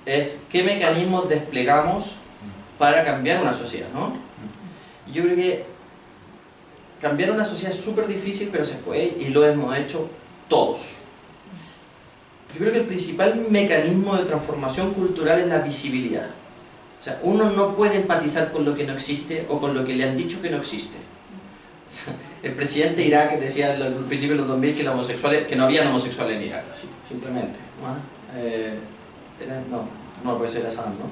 es ¿qué mecanismos desplegamos para cambiar una sociedad, ¿no? Yo creo que cambiar una sociedad es súper difícil, pero se puede y lo hemos hecho todos. Yo creo que el principal mecanismo de transformación cultural es la visibilidad. O sea, uno no puede empatizar con lo que no existe o con lo que le han dicho que no existe. El presidente de Irak decía al principio de los 2000 que no había homosexuales en Irak, sí, simplemente. No puede ser Assad, ¿no?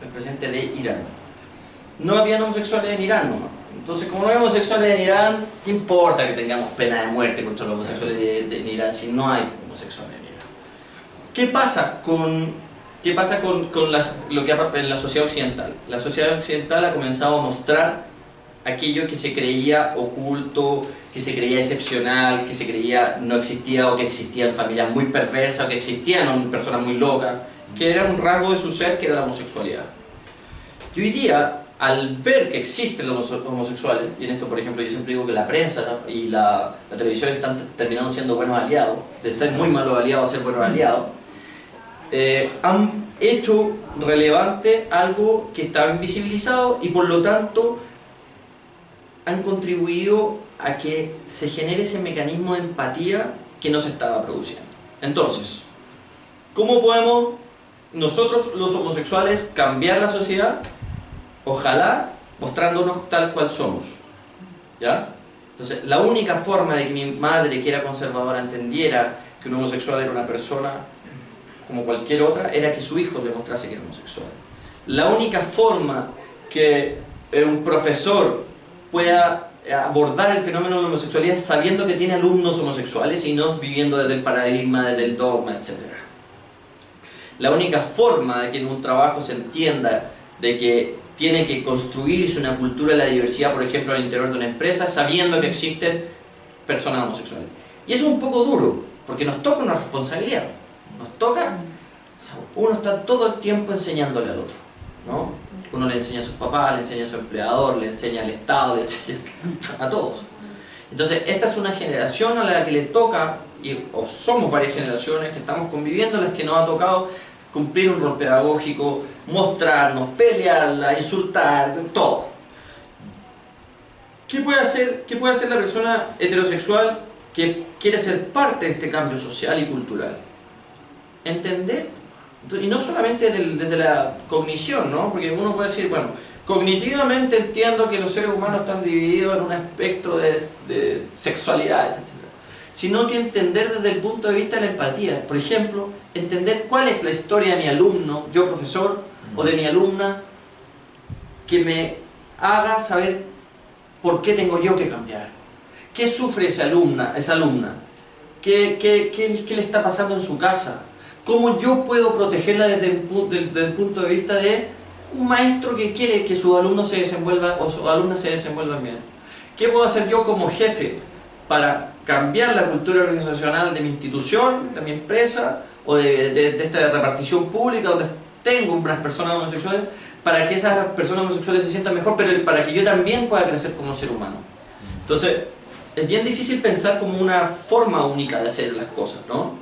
El presidente de Irán. No había homosexuales en Irán, ¿no? Entonces, como no hay homosexuales en Irán, ¿qué importa que tengamos pena de muerte contra los homosexuales en Irán si no hay homosexuales en Irán? ¿Qué pasa con lo que ha pasado en la sociedad occidental? La sociedad occidental ha comenzado a mostrar aquello que se creía oculto, que se creía excepcional, que se creía no existía o que existían familias muy perversas o que existían personas muy locas, que era un rasgo de su ser que era la homosexualidad. Y hoy día, al ver que existen los homosexuales, y en esto por ejemplo yo siempre digo que la prensa y la televisión están terminando siendo buenos aliados, de ser muy malos aliados a ser buenos aliados, han hecho relevante algo que estaba invisibilizado y por lo tanto han contribuido a que se genere ese mecanismo de empatía que no se estaba produciendo. Entonces, ¿cómo podemos nosotros los homosexuales cambiar la sociedad? Ojalá mostrándonos tal cual somos, ¿ya? Entonces, la única forma de que mi madre, que era conservadora, entendiera que un homosexual era una persona como cualquier otra, era que su hijo le mostrase que era homosexual. La única forma que un profesor pueda abordar el fenómeno de la homosexualidad es sabiendo que tiene alumnos homosexuales y no viviendo desde el paradigma, desde el dogma, etc. La única forma de que en un trabajo se entienda de que tiene que construirse una cultura de la diversidad, por ejemplo, al interior de una empresa, sabiendo que existen personas homosexuales. Y eso es un poco duro, porque nos toca una responsabilidad. Nos toca, o sea, uno está todo el tiempo enseñándole al otro, ¿no? Uno le enseña a sus papás, le enseña a su empleador, le enseña al Estado, le enseña a todos. Entonces, esta es una generación a la que le toca, o somos varias generaciones que estamos conviviendo, las que nos ha tocado cumplir un rol pedagógico, mostrarnos, pelearla, insultar, todo. ¿Qué puede hacer la persona heterosexual que quiere ser parte de este cambio social y cultural? Entender, y no solamente desde la cognición, ¿no? Porque uno puede decir, bueno, cognitivamente entiendo que los seres humanos están divididos en un espectro de sexualidades, etc. Sino que entender desde el punto de vista de la empatía. Por ejemplo, entender cuál es la historia de mi alumno, yo profesor, o de mi alumna que me haga saber por qué tengo yo que cambiar. ¿Qué sufre esa alumna? ¿Qué le está pasando en su casa? ¿Cómo yo puedo protegerla desde el punto de vista de un maestro que quiere que su alumno se desenvuelva o su alumna se desenvuelvan bien? ¿Qué puedo hacer yo como jefe para cambiar la cultura organizacional de mi institución, de mi empresa o de esta repartición pública donde tengo unas personas homosexuales, para que esas personas homosexuales se sientan mejor, pero para que yo también pueda crecer como ser humano? Entonces, es bien difícil pensar como una forma única de hacer las cosas, ¿no?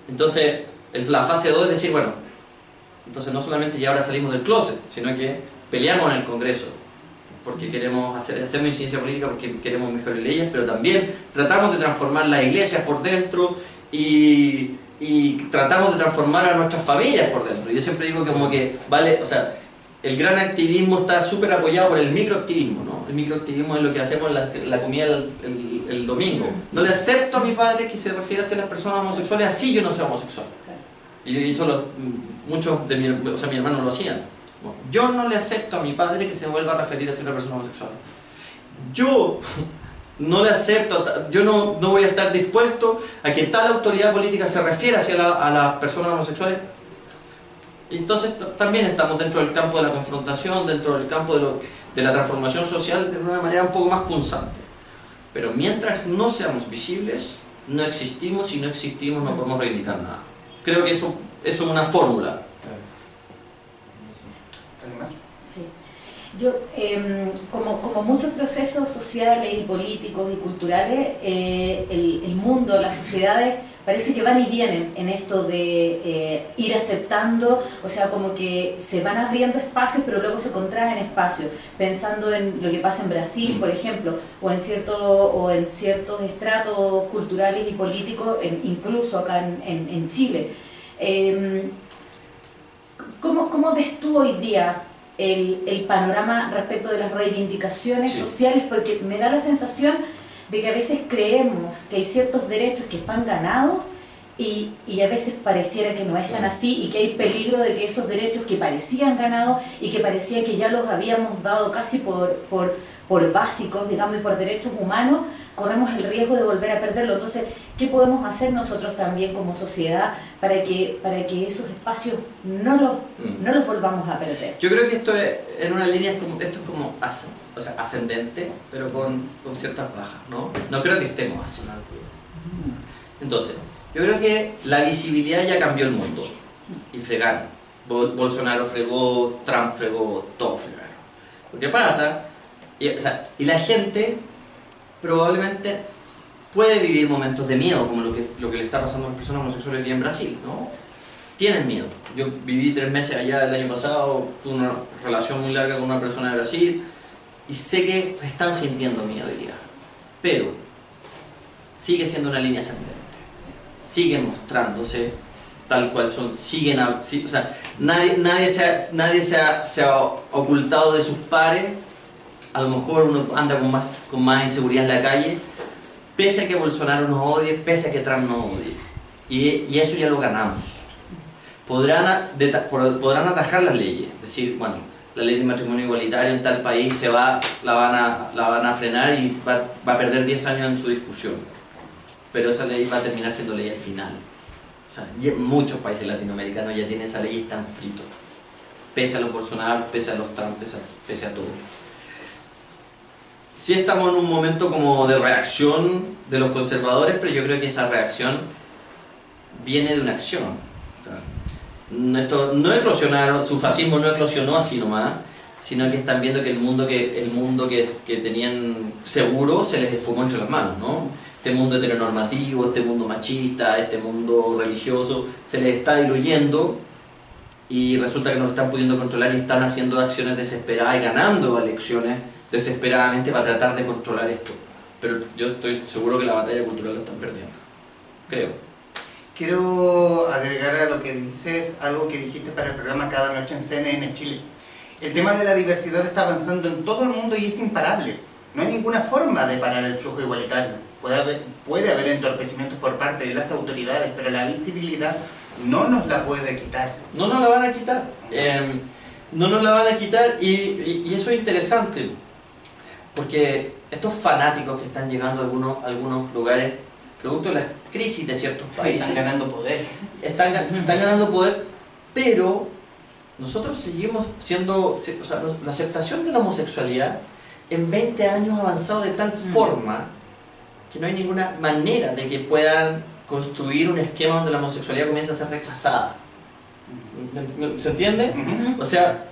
Entonces, la fase 2 es decir, bueno, entonces no solamente ya ahora salimos del closet, sino que peleamos en el Congreso, porque queremos hacemos incidencia política, porque queremos mejores leyes, pero también tratamos de transformar las iglesias por dentro y tratamos de transformar a nuestras familias por dentro. Yo siempre digo que como que, vale, o sea, el gran activismo está súper apoyado por el microactivismo, ¿no? El microactivismo es lo que hacemos en la comida el domingo. No le acepto a mi padre que se refiere a las personas homosexuales, así yo no soy homosexual. Y eso muchos de mi hermano lo hacían. No, yo no le acepto a mi padre que se vuelva a referir a ser una persona homosexual. Yo no le acepto, yo no voy a estar dispuesto a que tal autoridad política se refiera a las personas homosexuales. Entonces también estamos dentro del campo de la confrontación, dentro del campo de la transformación social de una manera un poco más punzante. Pero mientras no seamos visibles, no existimos, y no existimos no podemos reivindicar nada. Creo que eso es una fórmula. Sí. Yo, como muchos procesos sociales y políticos y culturales, el mundo, las sociedades parece que van y vienen en esto de ir aceptando, o sea, como que se van abriendo espacios pero luego se contraen espacios, pensando en lo que pasa en Brasil, por ejemplo, o en ciertos estratos culturales y políticos, incluso acá en Chile. ¿Cómo ves tú hoy día el panorama respecto de las reivindicaciones sociales? Porque me da la sensación de que a veces creemos que hay ciertos derechos que están ganados y a veces pareciera que no es tan así, y que hay peligro de que esos derechos que parecían ganados y que parecía que ya los habíamos dado casi por básicos, digamos, y por derechos humanos, corremos el riesgo de volver a perderlo. Entonces, ¿qué podemos hacer nosotros también como sociedad para que esos espacios no los volvamos a perder? Yo creo que esto es en una línea, esto es como ascendente, pero con ciertas bajas, ¿no? No creo que estemos así. Entonces, yo creo que la visibilidad ya cambió el mundo. Y fregaron. Bolsonaro fregó, Trump fregó, todos fregaron. Lo que pasa, y la gente probablemente puede vivir momentos de miedo, como lo que le está pasando a las personas homosexuales aquí en Brasil, ¿no? Tienen miedo. Yo viví 3 meses allá el año pasado, tuve una relación muy larga con una persona de Brasil, y sé que están sintiendo miedo hoy día. Pero sigue siendo una línea ascendente. Siguen mostrándose tal cual son, nadie se ha ocultado de sus pares. A lo mejor uno anda con más inseguridad en la calle, pese a que Bolsonaro nos odie, pese a que Trump nos odie. Y eso ya lo ganamos. Podrán atajar las leyes, decir, bueno, la ley de matrimonio igualitario en tal país la van a frenar y va a perder 10 años en su discusión. Pero esa ley va a terminar siendo ley al final. O sea, muchos países latinoamericanos ya tienen esa ley y están fritos. Pese a los Bolsonaro, pese a los Trump, pese a todos. Sí estamos en un momento como de reacción de los conservadores, pero yo creo que esa reacción viene de una acción. O sea, esto no eclosionaron, su fascismo no eclosionó así nomás, sino que están viendo que el mundo que tenían seguro se les fumó entre las manos, ¿no? Este mundo heteronormativo, este mundo machista, este mundo religioso, se les está diluyendo y resulta que no lo están pudiendo controlar y están haciendo acciones desesperadas y ganando elecciones desesperadamente para tratar de controlar esto. Pero yo estoy seguro que la batalla cultural la están perdiendo. Creo. Quiero agregar a lo que dices algo que dijiste para el programa Cada Noche en CNN Chile. El tema de la diversidad está avanzando en todo el mundo y es imparable. No hay ninguna forma de parar el flujo igualitario. Puede haber entorpecimientos por parte de las autoridades, pero la visibilidad no nos la puede quitar. No nos la van a quitar. No nos la van a quitar y eso es interesante, porque estos fanáticos que están llegando a algunos lugares, producto de la crisis de ciertos países, Están ganando poder. están ganando poder, pero nosotros seguimos siendo, o sea, la aceptación de la homosexualidad en 20 años ha avanzado de tal forma que no hay ninguna manera de que puedan construir un esquema donde la homosexualidad comience a ser rechazada. ¿Se entiende? O sea,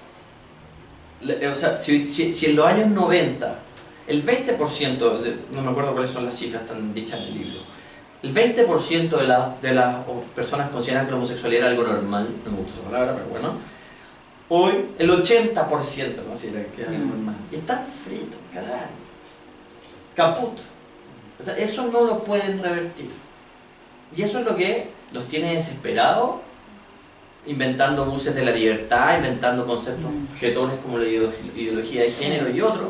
si en los años 90 el 20%, no me acuerdo cuáles son las cifras están dichas en el libro, el 20% de las personas consideran que la homosexualidad era algo normal, no me gusta esa palabra, pero bueno, hoy el 80% considera que es algo normal. Y están fritos, cagados, caput. O sea, eso no lo pueden revertir. Y eso es lo que los tiene desesperados, inventando buses de la libertad, inventando conceptos jetones como la ideología de género y otros,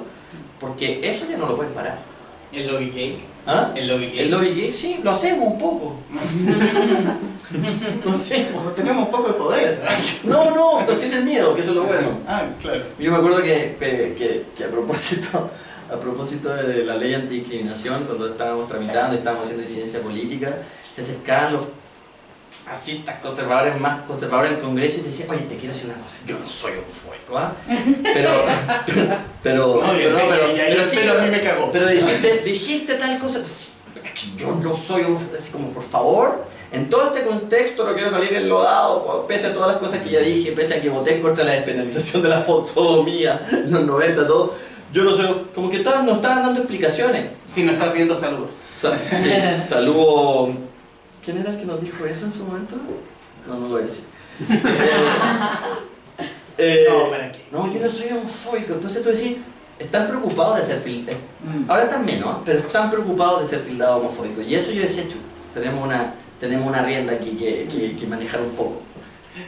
porque eso ya no lo pueden parar. ¿El lobby gay? ¿Ah? ¿El lobby gay? El lobby gay, sí, lo hacemos un poco. Lo hacemos. Tenemos un poco de poder. No, tienen miedo, que eso es lo bueno. Ah, claro. Yo me acuerdo que a propósito de la ley antidiscriminación, cuando estábamos tramitando y estábamos haciendo incidencia política, se acercaban los fascistas conservadores más conservadores del Congreso y te decían, oye, te quiero decir una cosa, yo no soy homofóbico, ¿ah? Pero sí, a mí me cagó. pero dijiste tal cosa, es que yo no soy homofóbico, así como por favor, en todo este contexto no quiero salir enlodado, pese a todas las cosas que ya dije, pese a que voté contra la despenalización de la sodomía en los 90, todo, yo no soy, como que nos estaban dando explicaciones. Si no estás viendo, saludos. Sí, saludo. ¿Quién era el que nos dijo eso en su momento? No lo voy a decir. No, ¿para qué? No, yo no soy homofóbico. Entonces tú decís, están preocupados de ser tildados. Ahora están menos, pero están preocupados de ser tildados homofóbicos. Y eso yo decía, tenemos una rienda aquí que manejar un poco.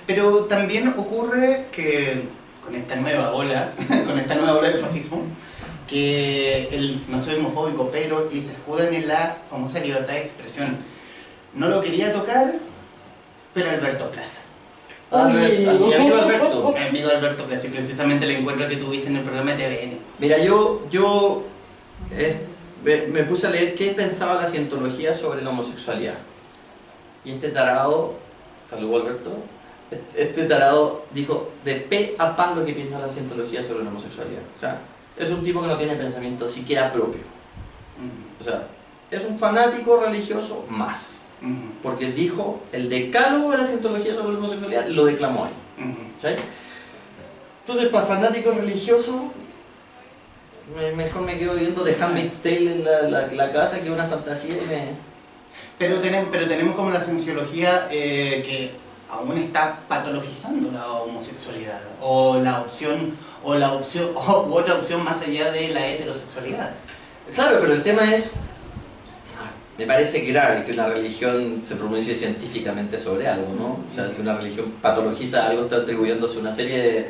Pero también ocurre que con esta nueva ola del fascismo, que el no soy homofóbico, pero y se escudan en la famosa libertad de expresión. No lo quería tocar, pero Alberto Plaza. Mi amigo Alberto. Mi amigo Alberto Plaza, y precisamente el encuentro que tuviste en el programa de TVN. Mira, yo me puse a leer qué pensaba la cientología sobre la homosexualidad. Y este tarado, saludo Alberto, este tarado dijo de pe a pa lo que piensa la cientología sobre la homosexualidad. O sea, es un tipo que no tiene pensamiento siquiera propio. O sea, es un fanático religioso más. Porque dijo el decálogo de la cientología sobre la homosexualidad, lo declamó ahí. ¿Sí? Entonces, para fanáticos religiosos, mejor me quedo viendo The Handmaid's Tale en la casa, que es una fantasía y me... Pero tenemos como la cienciología que aún está patologizando la homosexualidad o otra opción más allá de la heterosexualidad. Claro, pero el tema es, me parece grave que una religión se pronuncie científicamente sobre algo, ¿no? O sea, si una religión patologiza algo, está atribuyéndose una serie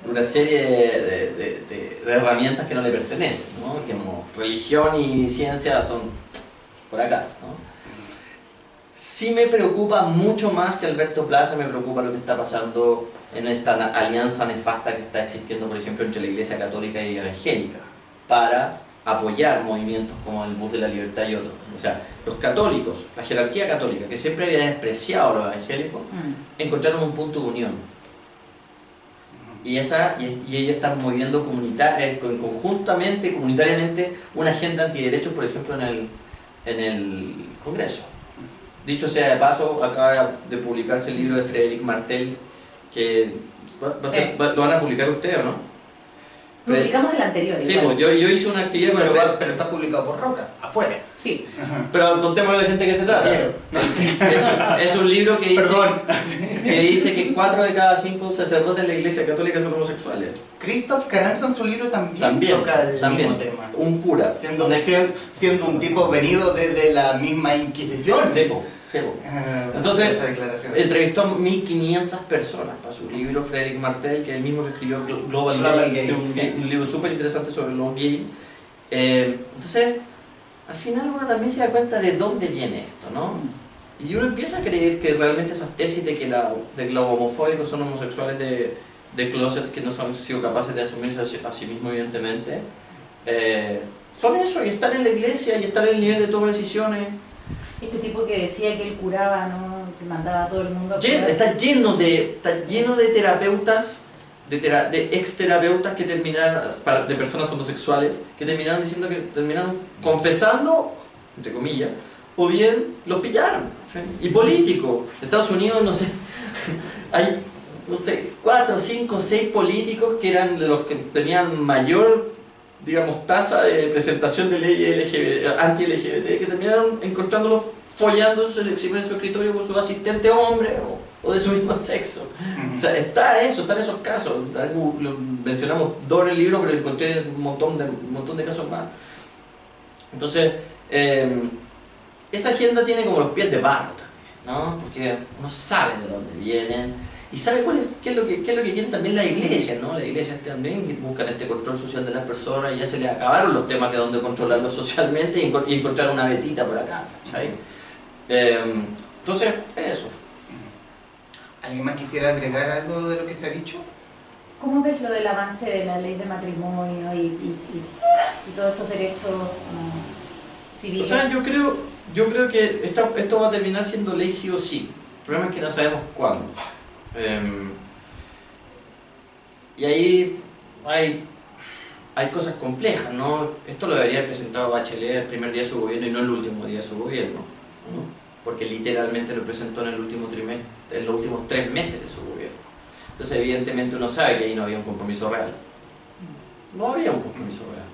de herramientas que no le pertenecen, ¿no? Que como religión y ciencia son por acá, ¿no? Sí me preocupa mucho más que Alberto Plaza, me preocupa lo que está pasando en esta alianza nefasta que está existiendo, por ejemplo, entre la Iglesia Católica y Evangélica, para apoyar movimientos como el Bus de la Libertad y otros. O sea, los católicos, la jerarquía católica, que siempre había despreciado a los evangélicos, encontraron un punto de unión. Y ellos están moviendo conjuntamente, comunitariamente, una agenda antiderechos, por ejemplo, en el Congreso. Dicho sea de paso, acaba de publicarse el libro de Frédéric Martel, que lo van a publicar ustedes, ¿o no? Publicamos el anterior. Sí, pues, yo hice una actividad con pero está publicado por Roca, afuera. Sí. Pero contémosle a la gente que se trata. Es un libro que dice que 4 de cada 5 sacerdotes de la Iglesia Católica son homosexuales. Christoph Carranza en su libro también toca el mismo tema. Un cura. Siendo un tipo venido desde la misma Inquisición. Sí, entonces, entrevistó a 1500 personas para su libro, Frédéric Martel, que es el mismo que escribió Global Gay, un libro súper interesante sobre los gays. Entonces, al final uno también se da cuenta de dónde viene esto, ¿no? Y uno empieza a creer que realmente esas tesis de que los homofóbicos son homosexuales de de closet que no han sido capaces de asumirse a sí mismos, evidentemente, son eso, y están en la iglesia, y están en el nivel de toma de decisiones. Este tipo que decía que él curaba, ¿no? Que mandaba a todo el mundo a Está lleno de terapeutas, de ex-terapeutas que terminaron, de personas homosexuales, que terminaron confesando, entre comillas, o bien los pillaron. ¿Sí? Y políticos. En Estados Unidos, no sé, hay, 4, 5, 6 políticos que eran de los que tenían mayor, digamos, tasa de presentación de leyes anti-LGBT, que terminaron encontrándolos follándose encima de su escritorio con su asistente hombre o de su mismo sexo. O sea, están esos casos. Lo mencionamos 2 en el libro, pero encontré un montón de casos más. Entonces, esa agenda tiene como los pies de barro también, ¿no? Porque uno sabe de dónde vienen y sabe qué es lo que quieren también la iglesia, ¿no? La iglesia también buscan este control social de las personas, y ya se les acabaron los temas de dónde controlarlos socialmente y encontrar una vetita por acá, ¿sabes? Entonces, eso. ¿Alguien más quisiera agregar algo de lo que se ha dicho? ¿Cómo ves lo del avance de la ley de matrimonio y todos estos derechos civiles? O sea, yo creo que esto va a terminar siendo ley sí o sí. El problema es que no sabemos cuándo. Y ahí hay cosas complejas, ¿no? Esto lo debería haber presentado Bachelet el primer día de su gobierno y no el último día de su gobierno, ¿no? Porque literalmente lo presentó en el último trimestre, en los últimos 3 meses de su gobierno. Entonces evidentemente uno sabe que ahí no había un compromiso real. No había un compromiso real.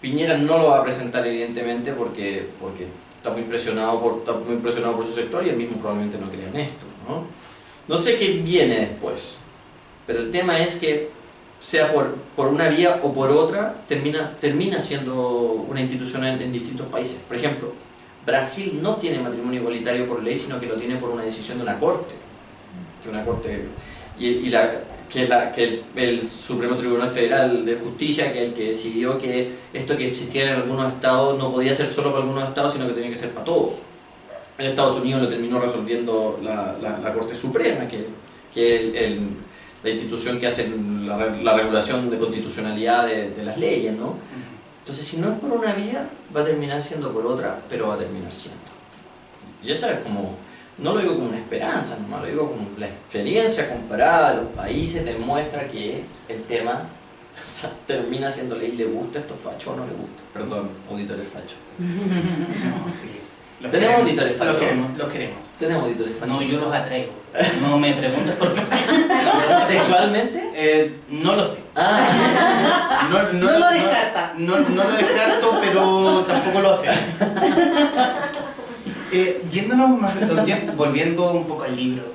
Piñera no lo va a presentar evidentemente porque está muy presionado por su sector, y él mismo probablemente no crea en esto, ¿no? No sé qué viene después, pero el tema es que sea por una vía o por otra, termina siendo una institución en distintos países. Por ejemplo, Brasil no tiene matrimonio igualitario por ley, sino que lo tiene por una decisión de una corte. Que es el Supremo Tribunal Federal de Justicia, que es el que decidió que esto que existía en algunos estados no podía ser solo para algunos estados, sino que tenía que ser para todos. En Estados Unidos lo terminó resolviendo la Corte Suprema, que es la institución que hace la regulación de constitucionalidad de las leyes, ¿no? Entonces, si no es por una vía, va a terminar siendo por otra, pero va a terminar siendo. Y esa es como, no lo digo como una esperanza, no lo digo como la experiencia comparada a los países demuestra que el tema termina siendo ley. ¿Le gusta esto facho o no le gusta? Perdón, auditores fachos. No, sí. ¿Tenemos auditores fachos? Los queremos. Tenemos auditores fachos. No, yo los atraigo. No me preguntes por qué. ¿Sexualmente? No lo sé. No lo descarta. No lo descarto, pero tampoco lo afirmo. Yéndonos más, volviendo un poco al libro,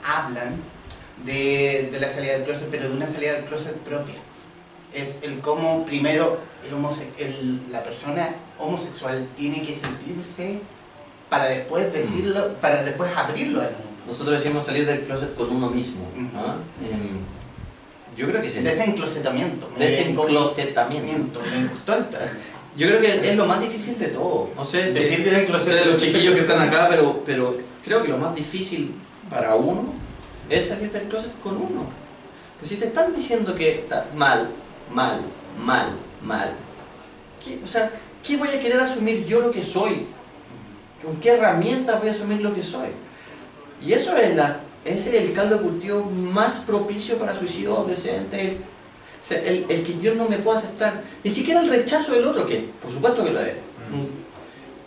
hablan de la salida del closet, pero de una salida del closet propia. Es el cómo primero la persona homosexual tiene que sentirse para después decirlo, para después abrirlo al mundo. Nosotros decimos salir del closet con uno mismo, ¿no? Yo creo que es Desenclosetamiento. Desenclosetamiento. Me gustó el Yo creo que es lo más difícil de todo. No sé decir de los chiquillos que están acá, pero creo que lo más difícil para uno es salir del closet con uno. Pues si te están diciendo que estás mal, ¿qué voy a querer asumir yo lo que soy? ¿Con qué herramientas voy a asumir lo que soy? Y eso es ese es el caldo de cultivo más propicio para suicidio adolescente. O sea, el que yo no me puedo aceptar, ni siquiera el rechazo del otro, que por supuesto que lo es.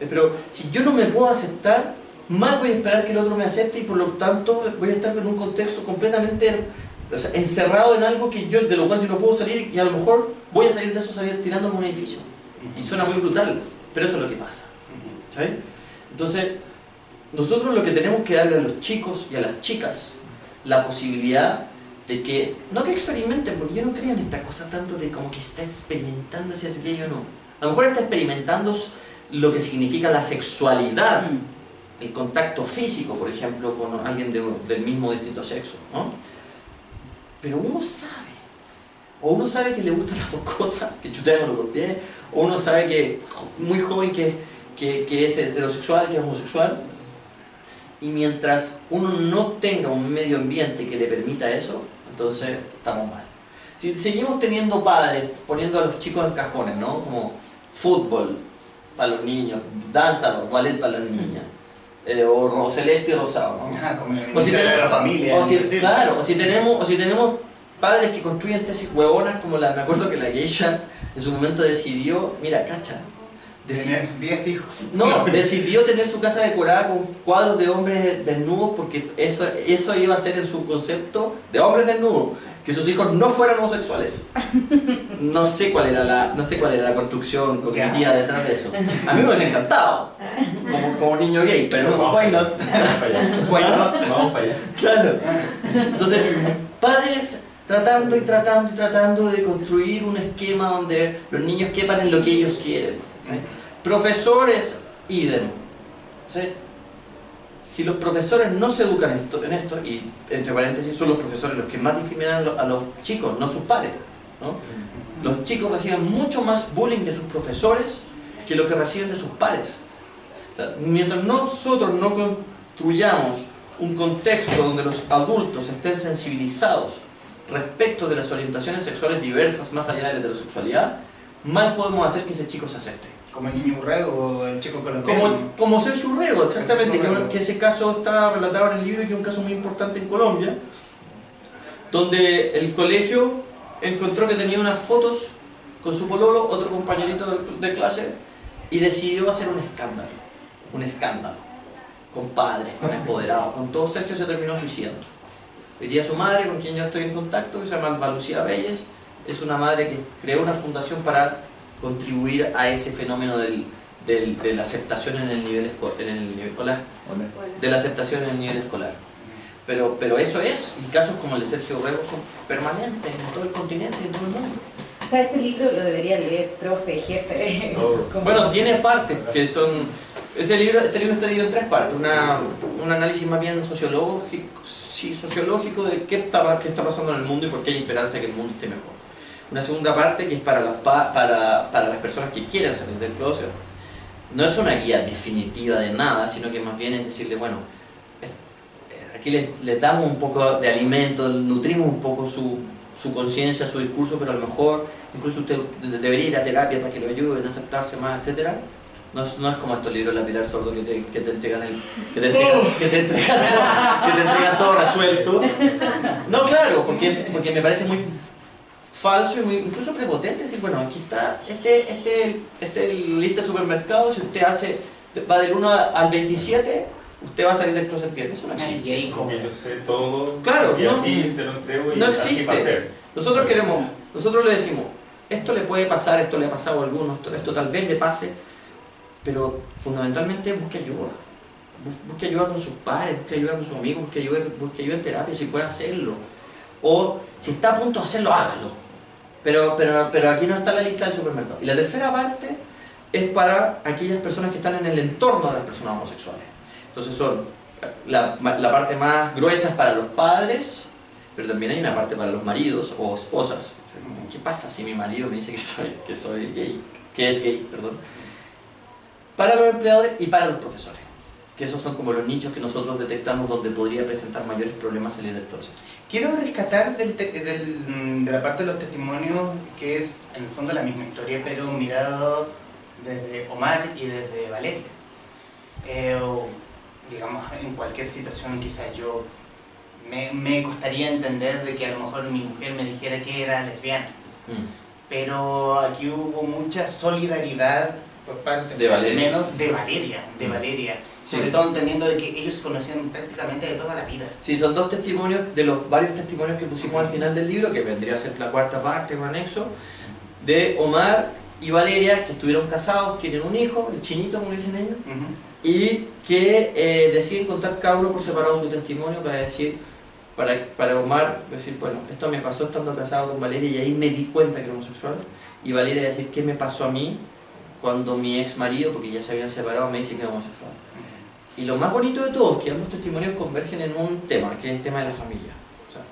Pero si yo no me puedo aceptar, más voy a esperar que el otro me acepte, y por lo tanto voy a estar en un contexto completamente, o sea, encerrado en algo de lo cual yo no puedo salir, y a lo mejor voy a salir de eso tirándome a un edificio. Y suena muy brutal, pero eso es lo que pasa. ¿Sabes? Entonces, nosotros lo que tenemos que darle a los chicos y a las chicas la posibilidad de que, no que experimenten, porque yo no creo en esta cosa tanto de como que está experimentando si es gay o no. A lo mejor está experimentando lo que significa la sexualidad, el contacto físico, por ejemplo, con alguien del mismo distinto sexo, ¿no? Pero uno sabe que le gustan las dos cosas, que chutea con los dos pies, o uno sabe que muy joven que es heterosexual, que es homosexual, y mientras uno no tenga un medio ambiente que le permita eso, entonces estamos mal. Si seguimos teniendo padres poniendo a los chicos en cajones, ¿no? Como fútbol para los niños, danza o ballet para las niñas, o celeste y rosado, ¿no? Como el O si de la tenemos, familia. claro, o si tenemos padres que construyen tesis huevonas como me acuerdo que la geisha en su momento decidió, mira, cacha, Tener 10 hijos. no, decidió tener su casa decorada con cuadros de hombres desnudos porque eso iba a ser en su concepto de hombres desnudos, que sus hijos no fueran homosexuales. No sé cuál era la construcción cognitiva detrás de eso. A mí me hubiese encantado, como niño gay, pero why not? Vamos para allá. Claro. Entonces, padres tratando de construir un esquema donde los niños quepan en lo que ellos quieren. ¿Sí? Profesores, idem. ¿Sí? Si los profesores no se educan en esto, y entre paréntesis son los profesores los que más discriminan a los chicos, no sus pares, ¿no? Los chicos reciben mucho más bullying de sus profesores que lo que reciben de sus pares. O sea, mientras nosotros no construyamos un contexto donde los adultos estén sensibilizados respecto de las orientaciones sexuales diversas más allá de la heterosexualidad, mal podemos hacer que ese chico se acepte. Como el niño Urrego o el chico colombiano. Como Sergio Urrego, exactamente, Sergio Urrego. que ese caso está relatado en el libro y que es un caso muy importante en Colombia, donde el colegio encontró que tenía unas fotos con su pololo, otro compañerito de clase, y decidió hacer un escándalo, con padres, con empoderados, con todo. Sergio se terminó suicidando. Hoy día su madre, con quien yo estoy en contacto, que se llama Alba Lucía Reyes, es una madre que creó una fundación para contribuir a ese fenómeno de la aceptación en el nivel escolar, de la aceptación en el nivel escolar. Pero eso es, y casos como el de Sergio Urrego son permanentes en todo el continente y en todo el mundo. O sea, este libro lo debería leer profe, jefe. Bueno, tiene partes que son... Este libro está dividido en 3 partes. Un análisis más bien sociológico de qué está pasando en el mundo y por qué hay esperanza de que el mundo esté mejor. Una segunda parte que es para las personas que quieren salir del closet. No es una guía definitiva de nada, sino que más bien es decirle, bueno, aquí le damos un poco de alimento, nutrimos un poco su conciencia, su discurso, pero a lo mejor incluso usted debería ir a terapia para que lo ayuden a aceptarse más, etc. No es como estos libros de la Pilar Sordo que te entregan todo resuelto. No, claro, porque me parece muy falso y muy incluso prepotente decir, bueno, aquí está este lista de supermercados, si usted va del 1 al 27, usted va a salir del closet bien. Eso no existe. Y ahí como. Yo sé todo, Claro, y no. así te lo entrego y No así existe. va a ser. Nosotros le decimos, esto le puede pasar, esto le ha pasado a algunos, esto tal vez le pase, pero fundamentalmente busque ayuda. Busque ayuda con sus padres, busque ayuda con sus amigos, busque ayuda en terapia si puede hacerlo. O si está a punto de hacerlo, hágalo. Pero aquí no está la lista del supermercado. Y la tercera parte es para aquellas personas que están en el entorno de las personas homosexuales. Entonces la parte más gruesa es para los padres, pero también hay una parte para los maridos o esposas. ¿Qué pasa si mi marido me dice que soy gay? Que es gay, perdón. Para los empleadores y para los profesores. Que esos son como los nichos que nosotros detectamos donde podría presentar mayores problemas salir del proceso. Quiero rescatar de la parte de los testimonios que es en el fondo la misma historia, pero mirado desde Omar y desde Valeria. Digamos, en cualquier situación quizás yo me costaría entender de que a lo mejor mi mujer me dijera que era lesbiana. Pero aquí hubo mucha solidaridad por parte de Valeria. menos de Valeria. Sí. Sobre todo entendiendo de que ellos se conocían prácticamente de toda la vida. Sí, son 2 testimonios de los varios testimonios que pusimos al final del libro, que vendría a ser la 4ª parte o anexo, de Omar y Valeria, que estuvieron casados, tienen un hijo, el chinito como le dicen ellos, y que deciden contar cada uno por separado su testimonio para decir, para Omar decir, bueno, esto me pasó estando casado con Valeria y ahí me di cuenta que era homosexual, y Valeria decir, ¿qué me pasó a mí cuando mi ex marido, porque ya se habían separado, me dice que era homosexual? Y lo más bonito de todo es que ambos testimonios convergen en un tema, que es el tema de la familia. O sea,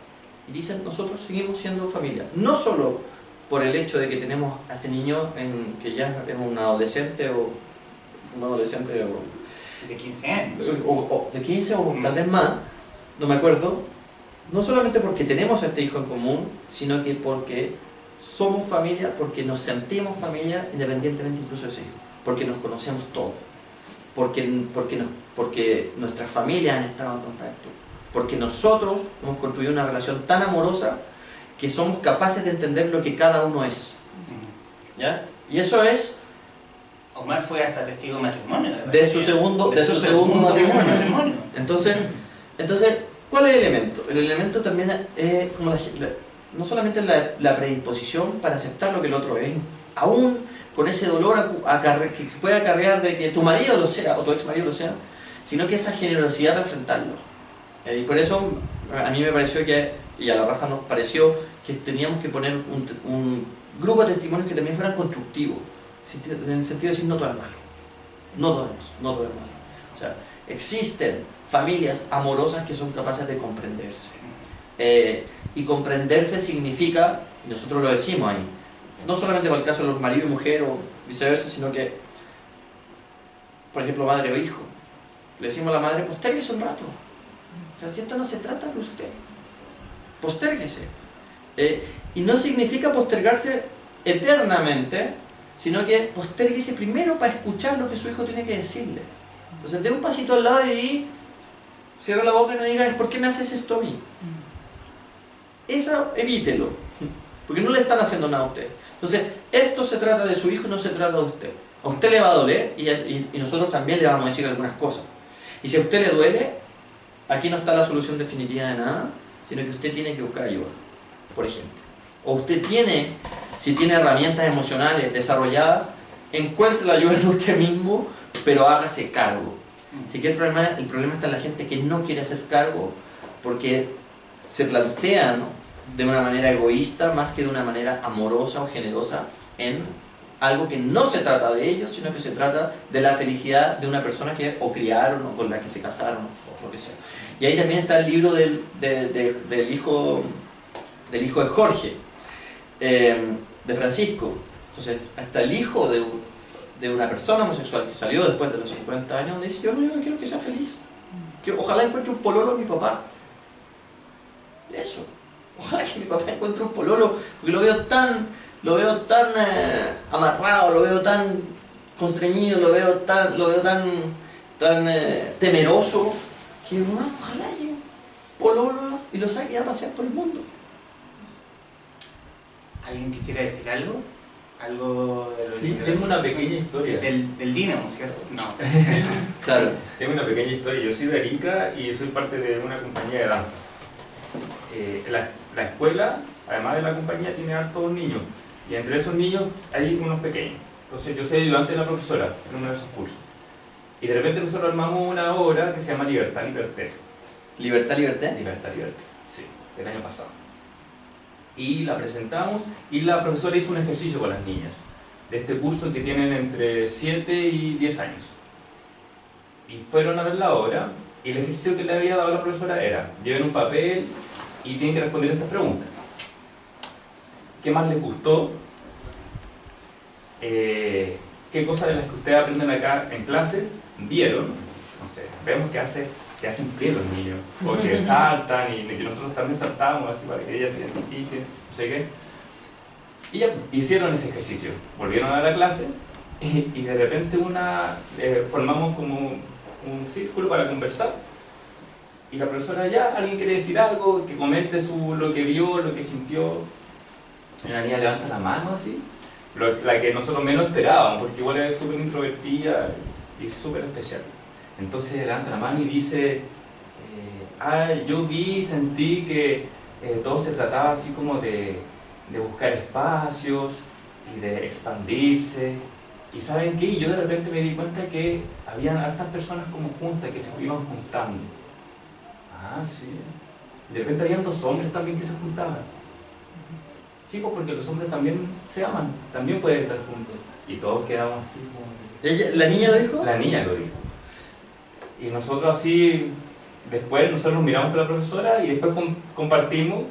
y dicen, nosotros seguimos siendo familia. No solo por el hecho de que tenemos a este niño que ya es un adolescente De 15 años. O de 15 o tal vez más, no me acuerdo, no solamente porque tenemos este hijo en común, sino que porque somos familia, porque nos sentimos familia independientemente incluso de ese hijo, porque nos conocemos todos, porque nuestras familias han estado en contacto, porque nosotros hemos construido una relación tan amorosa que somos capaces de entender lo que cada uno es. ¿Ya? Y eso es Omar fue hasta testigo de matrimonio. de su segundo matrimonio. Entonces, ¿cuál es el elemento? El elemento también es como no solamente la predisposición para aceptar lo que el otro es, aún con ese dolor que puede acarrear de que tu marido lo sea o tu ex marido lo sea, sino que esa generosidad de enfrentarlo. Y por eso a mí me pareció y a la Rafa nos pareció que teníamos que poner un grupo de testimonios que también fueran constructivos, en el sentido de decir no todo es malo, no todo es malo. O sea, existen familias amorosas que son capaces de comprenderse. Y comprenderse significa, y nosotros lo decimos ahí, no solamente para el caso de los maridos y mujer o viceversa, sino que, por ejemplo, madre o hijo, le decimos a la madre, postérguese un rato. O sea, si esto no se trata de usted, postérguese. Y no significa postergarse eternamente, sino que postérguese primero para escuchar lo que su hijo tiene que decirle. Entonces, dé un pasito al lado y cierra la boca y no diga, ¿por qué me haces esto a mí? Eso evítelo, porque no le están haciendo nada a usted. Entonces, esto se trata de su hijo y no se trata de usted. A usted le va a doler y nosotros también le vamos a decir algunas cosas. Y si a usted le duele, aquí no está la solución definitiva de nada, sino que usted tiene que buscar ayuda, por ejemplo. O usted si tiene herramientas emocionales desarrolladas, encuentre la ayuda en usted mismo, pero hágase cargo. Así que el problema está en la gente que no quiere hacer cargo, porque se plantea, ¿no?, de una manera egoísta más que de una manera amorosa o generosa en algo que no se trata de ellos, sino que se trata de la felicidad de una persona que o criaron o con la que se casaron o lo que sea. Y ahí también está el libro del hijo de Jorge, de Francisco. Entonces, hasta el hijo de una persona homosexual que salió después de los 50 años, donde dice, yo no quiero que sea feliz, ojalá encuentre un pololo a mi papá. Eso, ojalá que mi papá encuentre un pololo, porque lo veo tan amarrado, lo veo tan constreñido, lo veo tan temeroso, que ojalá llegue un pololo y lo saque a pasear por el mundo. ¿Alguien quisiera decir algo? ¿Algo de lo Sí, tengo una pequeña historia. Del Dinamo, ¿cierto? No. Claro. Tengo una pequeña historia. Yo soy de Arica y soy parte de una compañía de danza. La escuela, además de la compañía, tiene hartos niños. Y entre esos niños hay unos pequeños. Entonces yo soy ayudante de la profesora en uno de esos cursos. Y de repente nosotros armamos una obra que se llama Libertad, Liberté. ¿Libertad, libertad? Libertad, Liberté, sí, el año pasado. Y la presentamos y la profesora hizo un ejercicio con las niñas de este curso que tienen entre 7 y 10 años. Y fueron a ver la obra y el ejercicio que le había dado la profesora era, lleven un papel y tienen que responder estas preguntas. ¿Qué más les gustó? ¿Qué cosas de las que ustedes aprenden acá en clases vieron? No sé, vemos que hacen pie los niños, o que saltan y que nosotros también saltamos así para que ellas se identifiquen, no sé qué. Y ya hicieron ese ejercicio, volvieron a la clase y de repente formamos como un círculo para conversar. Y la profesora, alguien quiere decir algo, que comente lo que vio, lo que sintió. Y la niña levanta la mano así, la que nosotros menos esperábamos, porque igual es súper introvertida y súper especial. Entonces levanta la mano y dice, yo vi y sentí que todo se trataba así como de buscar espacios y de expandirse. ¿Y saben qué? Y yo de repente me di cuenta que habían hartas personas como juntas que se iban juntando. Sí. De repente habían 2 hombres también que se juntaban. Sí, pues porque los hombres también se aman, también pueden estar juntos. Y todos quedamos así como... ¿La niña lo dijo? La niña lo dijo. Y nosotros así, después nosotros nos miramos con la profesora y después compartimos.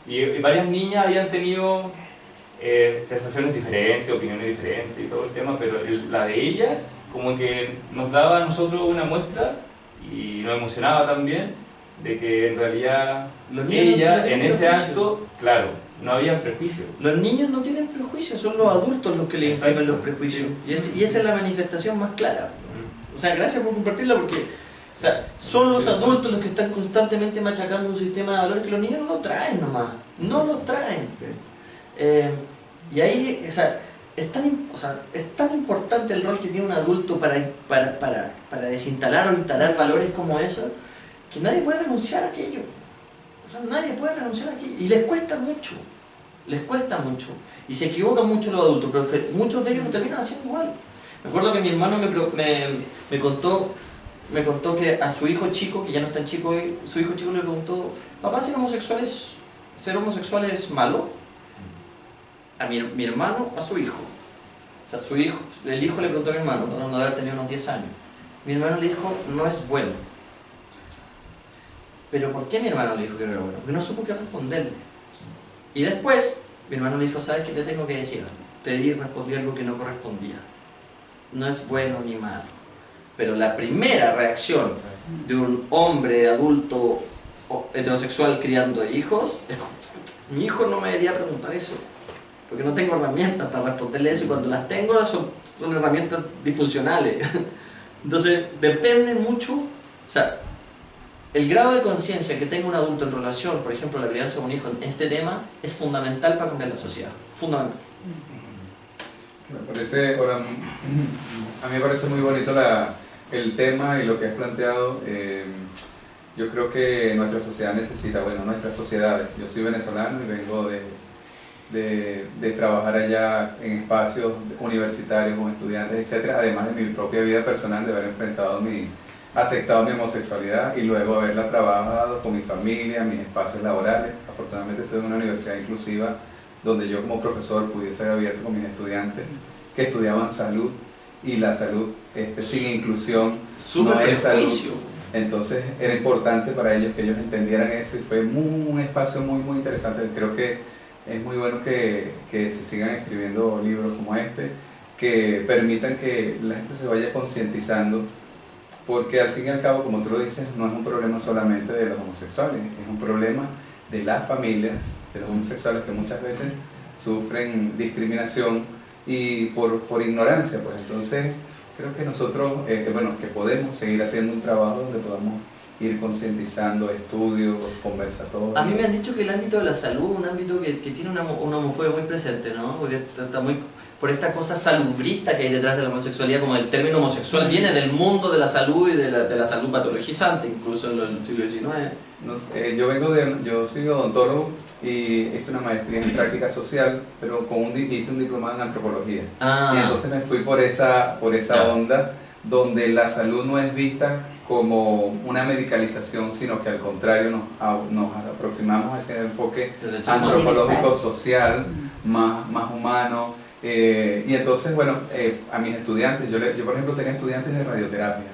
Y varias niñas habían tenido sensaciones diferentes, opiniones diferentes y todo el tema, pero la de ella como que nos daba a nosotros una muestra y nos emocionaba también de que en realidad Los niños ella no tienen en ese prejuicio. acto, claro, no había prejuicio. Los niños no tienen prejuicios, son los adultos los que le imprimen Exacto, los prejuicios. sí. Y esa es la manifestación más clara. O sea, gracias por compartirla porque o sea, son los adultos los que están constantemente machacando un sistema de valores que los niños no lo traen nomás. No lo traen. Sí. Y ahí, o sea, es tan importante el rol que tiene un adulto para desinstalar o instalar valores como esos, que nadie puede renunciar a aquello. O sea, nadie puede renunciar a aquello. Y les cuesta mucho. Les cuesta mucho. Y se equivocan mucho los adultos, pero muchos de ellos lo terminan haciendo igual. Me acuerdo que mi hermano me contó que a su hijo chico, que ya no es tan chico hoy, su hijo chico le preguntó: papá, ¿ser homosexual es malo? A mi hermano, a su hijo. O sea, el hijo le preguntó a mi hermano, cuando debe haber tenido unos 10 años. Mi hermano le dijo: no es bueno. ¿Pero por qué mi hermano le dijo que no era bueno? Porque no supo qué responderle. Y después, mi hermano le dijo: ¿sabes qué te tengo que decir? Te di y respondí algo que no correspondía. No es bueno ni malo. Pero la primera reacción de un hombre adulto heterosexual criando hijos es como: mi hijo no me debería preguntar eso, porque no tengo herramientas para responderle eso, y cuando las tengo son herramientas disfuncionales. Entonces depende mucho, o sea, el grado de conciencia que tenga un adulto en relación, por ejemplo, la crianza de un hijo en este tema, es fundamental para cambiar la sociedad, fundamental. Me parece, ahora, a mí me parece muy bonito el tema y lo que has planteado. Yo creo que nuestra sociedad necesita, nuestras sociedades. Yo soy venezolano y vengo de trabajar allá en espacios universitarios con estudiantes, etcétera, además de mi propia vida personal, de haber aceptado mi homosexualidad y luego haberla trabajado con mi familia, mis espacios laborales. Afortunadamente estoy en una universidad inclusiva donde yo como profesor pude ser abierto con mis estudiantes que estudiaban salud, y la salud sin inclusión no es salud. Entonces era importante para ellos que ellos entendieran eso, y fue un espacio muy muy interesante. Creo que es muy bueno que se sigan escribiendo libros como este, que permitan que la gente se vaya concientizando, porque al fin y al cabo, como tú lo dices, no es un problema solamente de los homosexuales, es un problema de las familias, de los homosexuales, que muchas veces sufren discriminación y por ignorancia. Pues entonces creo que nosotros que podemos seguir haciendo un trabajo donde podamos ir concientizando, estudios, conversatorios. A mí me han dicho que el ámbito de la salud es un ámbito que tiene una homofobia muy presente, ¿no? Porque está muy por esta cosa salubrista que hay detrás de la homosexualidad, como el término homosexual viene del mundo de la salud y de la salud patologizante, incluso en el siglo XIX. Yo soy odontólogo y hice una maestría en práctica social, pero hice un diplomado en antropología. Y entonces me fui por esa onda, donde la salud no es vista como una medicalización, sino que al contrario nos aproximamos a ese enfoque antropológico, social, más humano. Y entonces, a mis estudiantes, yo por ejemplo tenía estudiantes de radioterapia,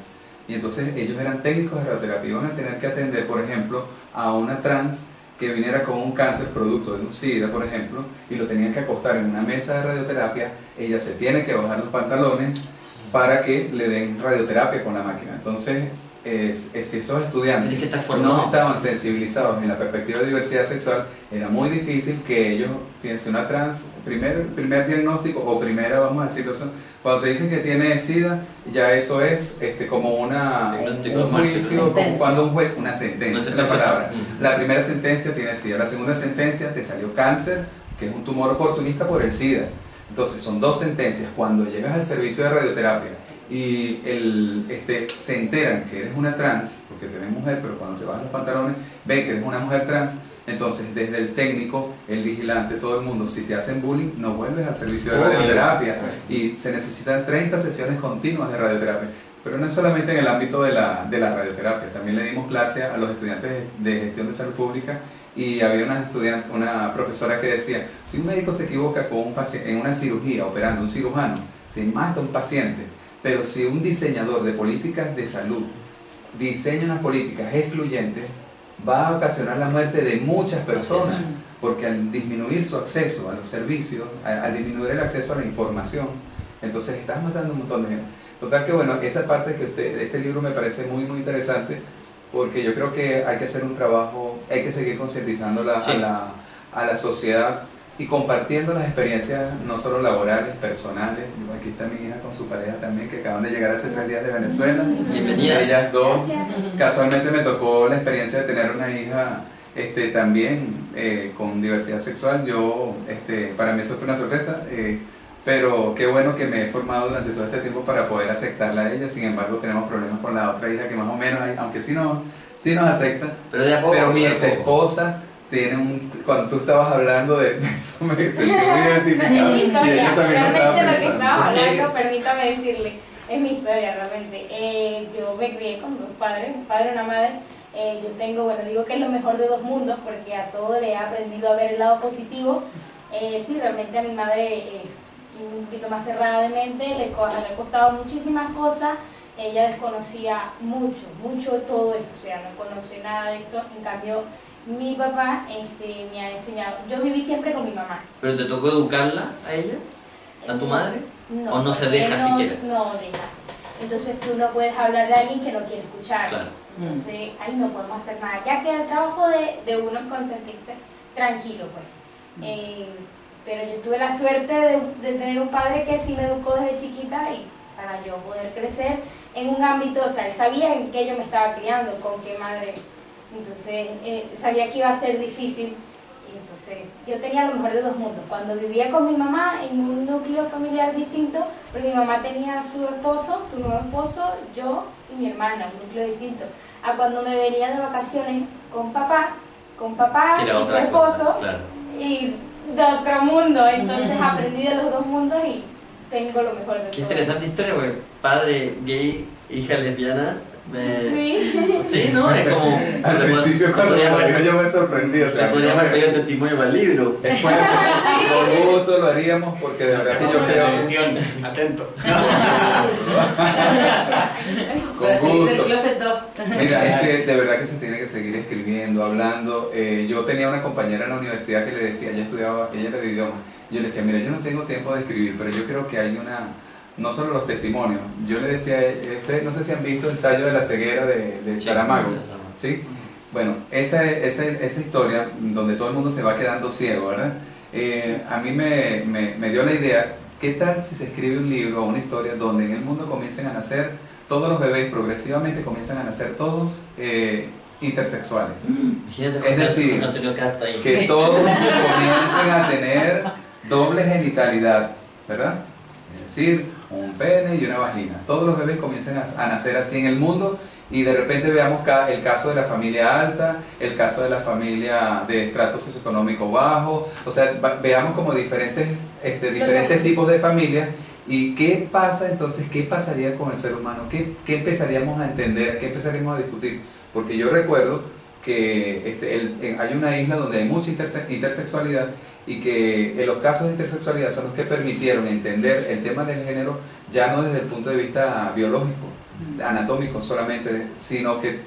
y entonces ellos eran técnicos de radioterapia, iban a tener que atender, por ejemplo, a una trans que viniera con un cáncer producto de un SIDA, por ejemplo, y lo tenían que acostar en una mesa de radioterapia. Ella se tiene que bajar los pantalones para que le den radioterapia con la máquina. Entonces, si esos estudiantes no estaban sensibilizados en la perspectiva de diversidad sexual, era muy difícil que ellos, fíjense, una trans, primer diagnóstico, o primera, vamos a decirlo, cuando te dicen que tiene SIDA, ya eso es como un juicio, como cuando un juez, una sentencia, esa es la palabra. La primera sentencia tiene SIDA, la segunda sentencia te salió cáncer, que es un tumor oportunista por el SIDA. Entonces son dos sentencias. Cuando llegas al servicio de radioterapia y se enteran que eres una trans, porque te ven mujer, pero cuando te bajas los pantalones ven que eres una mujer trans, entonces desde el técnico, el vigilante, todo el mundo, si te hacen bullying, no vuelves al servicio de radioterapia, y se necesitan 30 sesiones continuas de radioterapia. Pero no es solamente en el ámbito de la radioterapia, también le dimos clase a los estudiantes de gestión de salud pública, y había una profesora que decía: si un médico se equivoca con un paciente en una cirugía, operando, un cirujano, se mata a un paciente, pero si un diseñador de políticas de salud diseña unas políticas excluyentes, va a ocasionar la muerte de muchas personas, porque al disminuir su acceso a los servicios, al disminuir el acceso a la información, entonces estás matando a un montón de gente. Total que bueno, esa parte de este libro me parece muy muy interesante, porque yo creo que hay que hacer un trabajo, hay que seguir concientizando a la sociedad y compartiendo las experiencias no solo laborales, personales. Aquí está mi hija con su pareja también, que acaban de llegar hace 3 días de Venezuela. Bienvenidas. Ellas dos. Casualmente me tocó la experiencia de tener una hija también con diversidad sexual. Yo, para mí eso fue una sorpresa, pero qué bueno que me he formado durante todo este tiempo para poder aceptarla a ella. Sin embargo, tenemos problemas con la otra hija que más o menos, aunque sí nos acepta, pero de a poco, pero mi ex esposa tiene cuando tú estabas hablando de eso me sentí muy identificado y ella también lo estaba realmente lo que pensando. estaba hablando, permítame decirle, es mi historia realmente. Yo me crié con 2 padres, un padre y una madre. Yo tengo, digo que es lo mejor de 2 mundos porque a todo le he aprendido a ver el lado positivo. Sí, realmente a mi madre un poquito más cerrada de mente, le ha costado muchísimas cosas. Ella desconocía mucho de todo esto, o sea, no conoce nada de esto. En cambio, mi papá me ha enseñado. Yo viví siempre con mi mamá. ¿Pero te tocó educarla a ella? ¿A tu madre? No. ¿O no se deja siquiera? No deja. Entonces tú no puedes hablarle a alguien que no quiere escuchar. Claro. Entonces ahí no podemos hacer nada. Ya que el trabajo de uno es consentirse tranquilo, pues. Pero yo tuve la suerte de tener un padre que sí me educó desde chiquita y para yo poder crecer en un ámbito, o sea, él sabía en qué yo me estaba criando, con qué madre. Entonces sabía que iba a ser difícil. Y entonces yo tenía lo mejor de 2 mundos. Cuando vivía con mi mamá en un núcleo familiar distinto, porque mi mamá tenía su esposo, su nuevo esposo, yo y mi hermana, un núcleo distinto. A cuando me venía de vacaciones con papá y su esposo, claro. Y de otro mundo. Entonces aprendí de los 2 mundos y tengo lo mejor de todo. Qué interesante historia, porque padre gay, hija lesbiana. Sí, ¿no? Es como. Al principio, cuando yo me sorprendí. O sea, podríamos haber pedido testimonio para el libro. Con gusto lo haríamos, porque de verdad que yo creo. Atento. Para salir del closet 2. Mira, es que de verdad que se tiene que seguir escribiendo, hablando. Yo tenía una compañera en la universidad que le decía, ella era de idioma. Yo le decía, mira, yo no tengo tiempo de escribir, pero yo creo que hay no solo los testimonios. Yo le decía, ustedes no sé si han visto Ensayo de la ceguera de Saramago, ¿sí? Bueno, esa historia donde todo el mundo se va quedando ciego, ¿verdad? A mí me dio la idea, ¿qué tal si se escribe un libro o una historia donde en el mundo comiencen a nacer todos los bebés, progresivamente comienzan a nacer todos intersexuales? Es decir, que todos comiencen a tener doble genitalidad, ¿verdad? Es decir, un pene y una vagina. Todos los bebés comienzan a nacer así en el mundo y de repente veamos el caso de la familia alta, el caso de la familia de estrato socioeconómico bajo, o sea, veamos como diferentes tipos de familias. ¿Y qué pasa entonces? ¿Qué pasaría con el ser humano? ¿Qué empezaríamos a entender? ¿Qué empezaríamos a discutir? Porque yo recuerdo que hay una isla donde hay mucha intersexualidad y que los casos de intersexualidad son los que permitieron entender el tema del género ya no desde el punto de vista biológico, anatómico solamente, sino que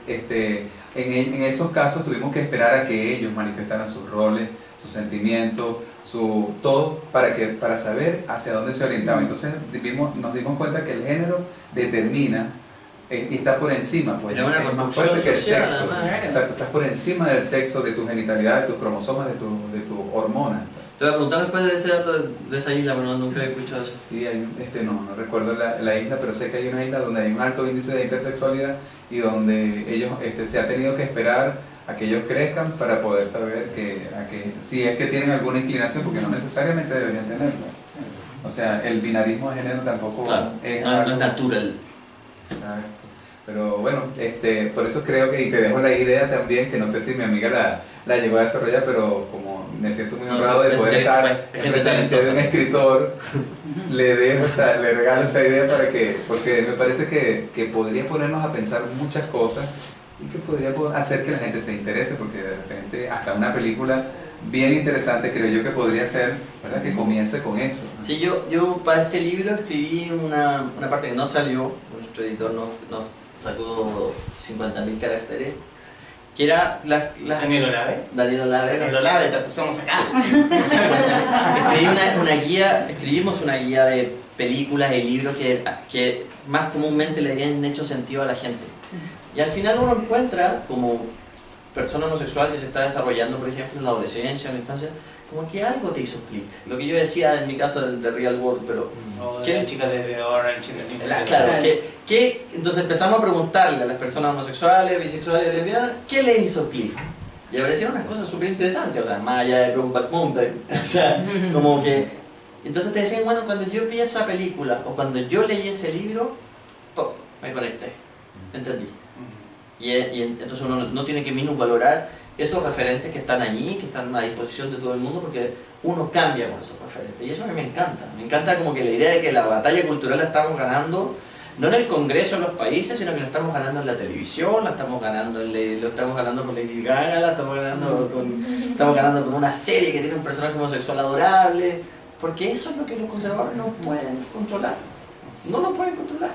en esos casos tuvimos que esperar a que ellos manifestaran sus roles, sus sentimientos, todo para saber hacia dónde se orientaban. Entonces nos dimos cuenta que el género determina y está por encima, pues es más fuerte que el social, sexo. además. Exacto, estás por encima del sexo, de tu genitalidad, de tus cromosomas, de tu hormona. Te voy a preguntar después de ese dato de esa isla, pero nunca he escuchado eso. Sí, hay no recuerdo la isla, pero sé que hay una isla donde hay un alto índice de intersexualidad y donde ellos se ha tenido que esperar a que ellos crezcan para poder saber si es que tienen alguna inclinación, porque no necesariamente deberían tenerla. O sea, el binarismo de género tampoco es algo natural. Exacto. Pero bueno, por eso creo que, y te dejo la idea también, que no sé si mi amiga la llegó a desarrollar, pero como me siento muy honrado de poder estar en presencia de un escritor, le regalo esa idea porque me parece que podría ponernos a pensar muchas cosas y que podría hacer que la gente se interese, porque de repente hasta una película bien interesante creo yo que podría ser, ¿verdad?, que comience con eso. Sí, yo para este libro escribí una parte que no salió, nuestro editor nos sacó 50.000 caracteres, que era Daniel Olave. Daniel Olave, te pusimos acá. escribimos una guía de películas y libros que más comúnmente le habían hecho sentido a la gente. Y al final uno encuentra como persona homosexual que se está desarrollando, por ejemplo, en la adolescencia, en la infancia, como que algo te hizo clic. Lo que yo decía en mi caso de Real World, pero... O de la chica de Orange, claro, entonces empezamos a preguntarle a las personas homosexuales, bisexuales, lesbianas, ¿qué les hizo clic? Y aparecieron unas cosas súper interesantes, o sea, más allá de Brokeback Mountain, o sea, como que... Entonces te decían, bueno, cuando yo vi esa película, o cuando yo leí ese libro, ¡pop!, me conecté, entendí. Y entonces uno no tiene que minusvalorar esos referentes que están allí, que están a disposición de todo el mundo, porque uno cambia con esos referentes. Y eso a mí me encanta como que la idea de que la batalla cultural la estamos ganando, no en el Congreso de los países, sino que la estamos ganando en la televisión, la estamos ganando lo estamos ganando con Lady Gaga, la estamos ganando con una serie que tiene un personaje homosexual adorable, porque eso es lo que los conservadores no pueden controlar, no lo pueden controlar.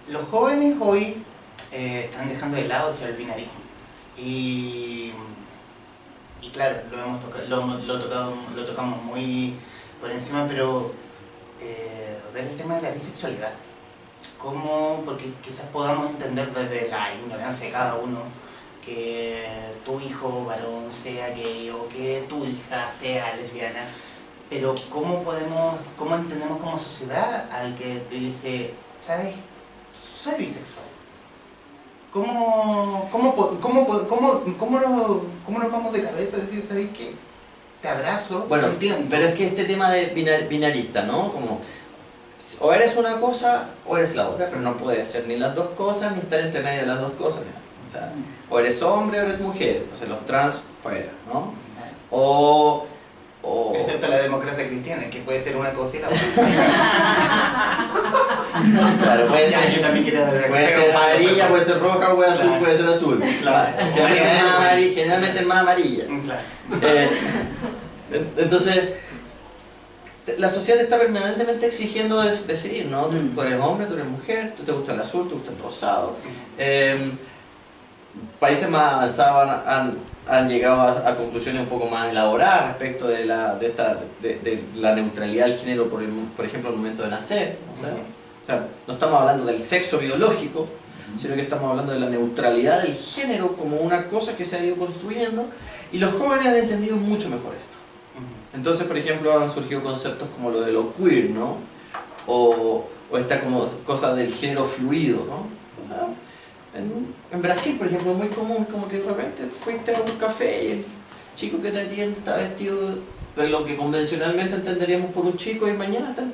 Los jóvenes hoy están dejando de lado el binarismo. Y claro, lo tocamos muy por encima, pero ver el tema de la bisexualidad, porque quizás podamos entender desde la ignorancia de cada uno que tu hijo varón sea gay o que tu hija sea lesbiana, pero cómo entendemos como sociedad al que te dice, ¿sabes? Soy bisexual. ¿Cómo nos vamos de cabeza a decir, ¿sabes qué? Te abrazo, bueno, te entiendo. Pero es que este tema de binarista, ¿no? Como, o eres una cosa o eres la otra, pero no puedes ser ni las dos cosas ni estar entre medio de las dos cosas. O sea, o eres hombre o eres mujer, entonces los trans fuera, ¿no? Excepto la democracia cristiana, que puede ser una cosa y la otra. Claro, puede ser. Yo también quería dar puede ser amarilla, puede ser roja, puede ser azul. Claro. Generalmente es más amarilla. Claro. Entonces, la sociedad te está permanentemente exigiendo decidir, ¿no? Tú eres hombre, tú eres mujer, tú te gusta el azul, te gusta el rosado. Países más avanzados han llegado a conclusiones un poco más elaboradas respecto de la neutralidad del género, por ejemplo, al momento de nacer. O sea, no estamos hablando del sexo biológico, sino que estamos hablando de la neutralidad del género como una cosa que se ha ido construyendo, y los jóvenes han entendido mucho mejor esto. Entonces, por ejemplo, han surgido conceptos como lo de lo queer, ¿no? O esta como cosa del género fluido, ¿no? En Brasil, por ejemplo, es muy común, como que de repente fuiste a un café y el chico que te atiende está vestido de lo que convencionalmente entenderíamos por un chico, y mañana está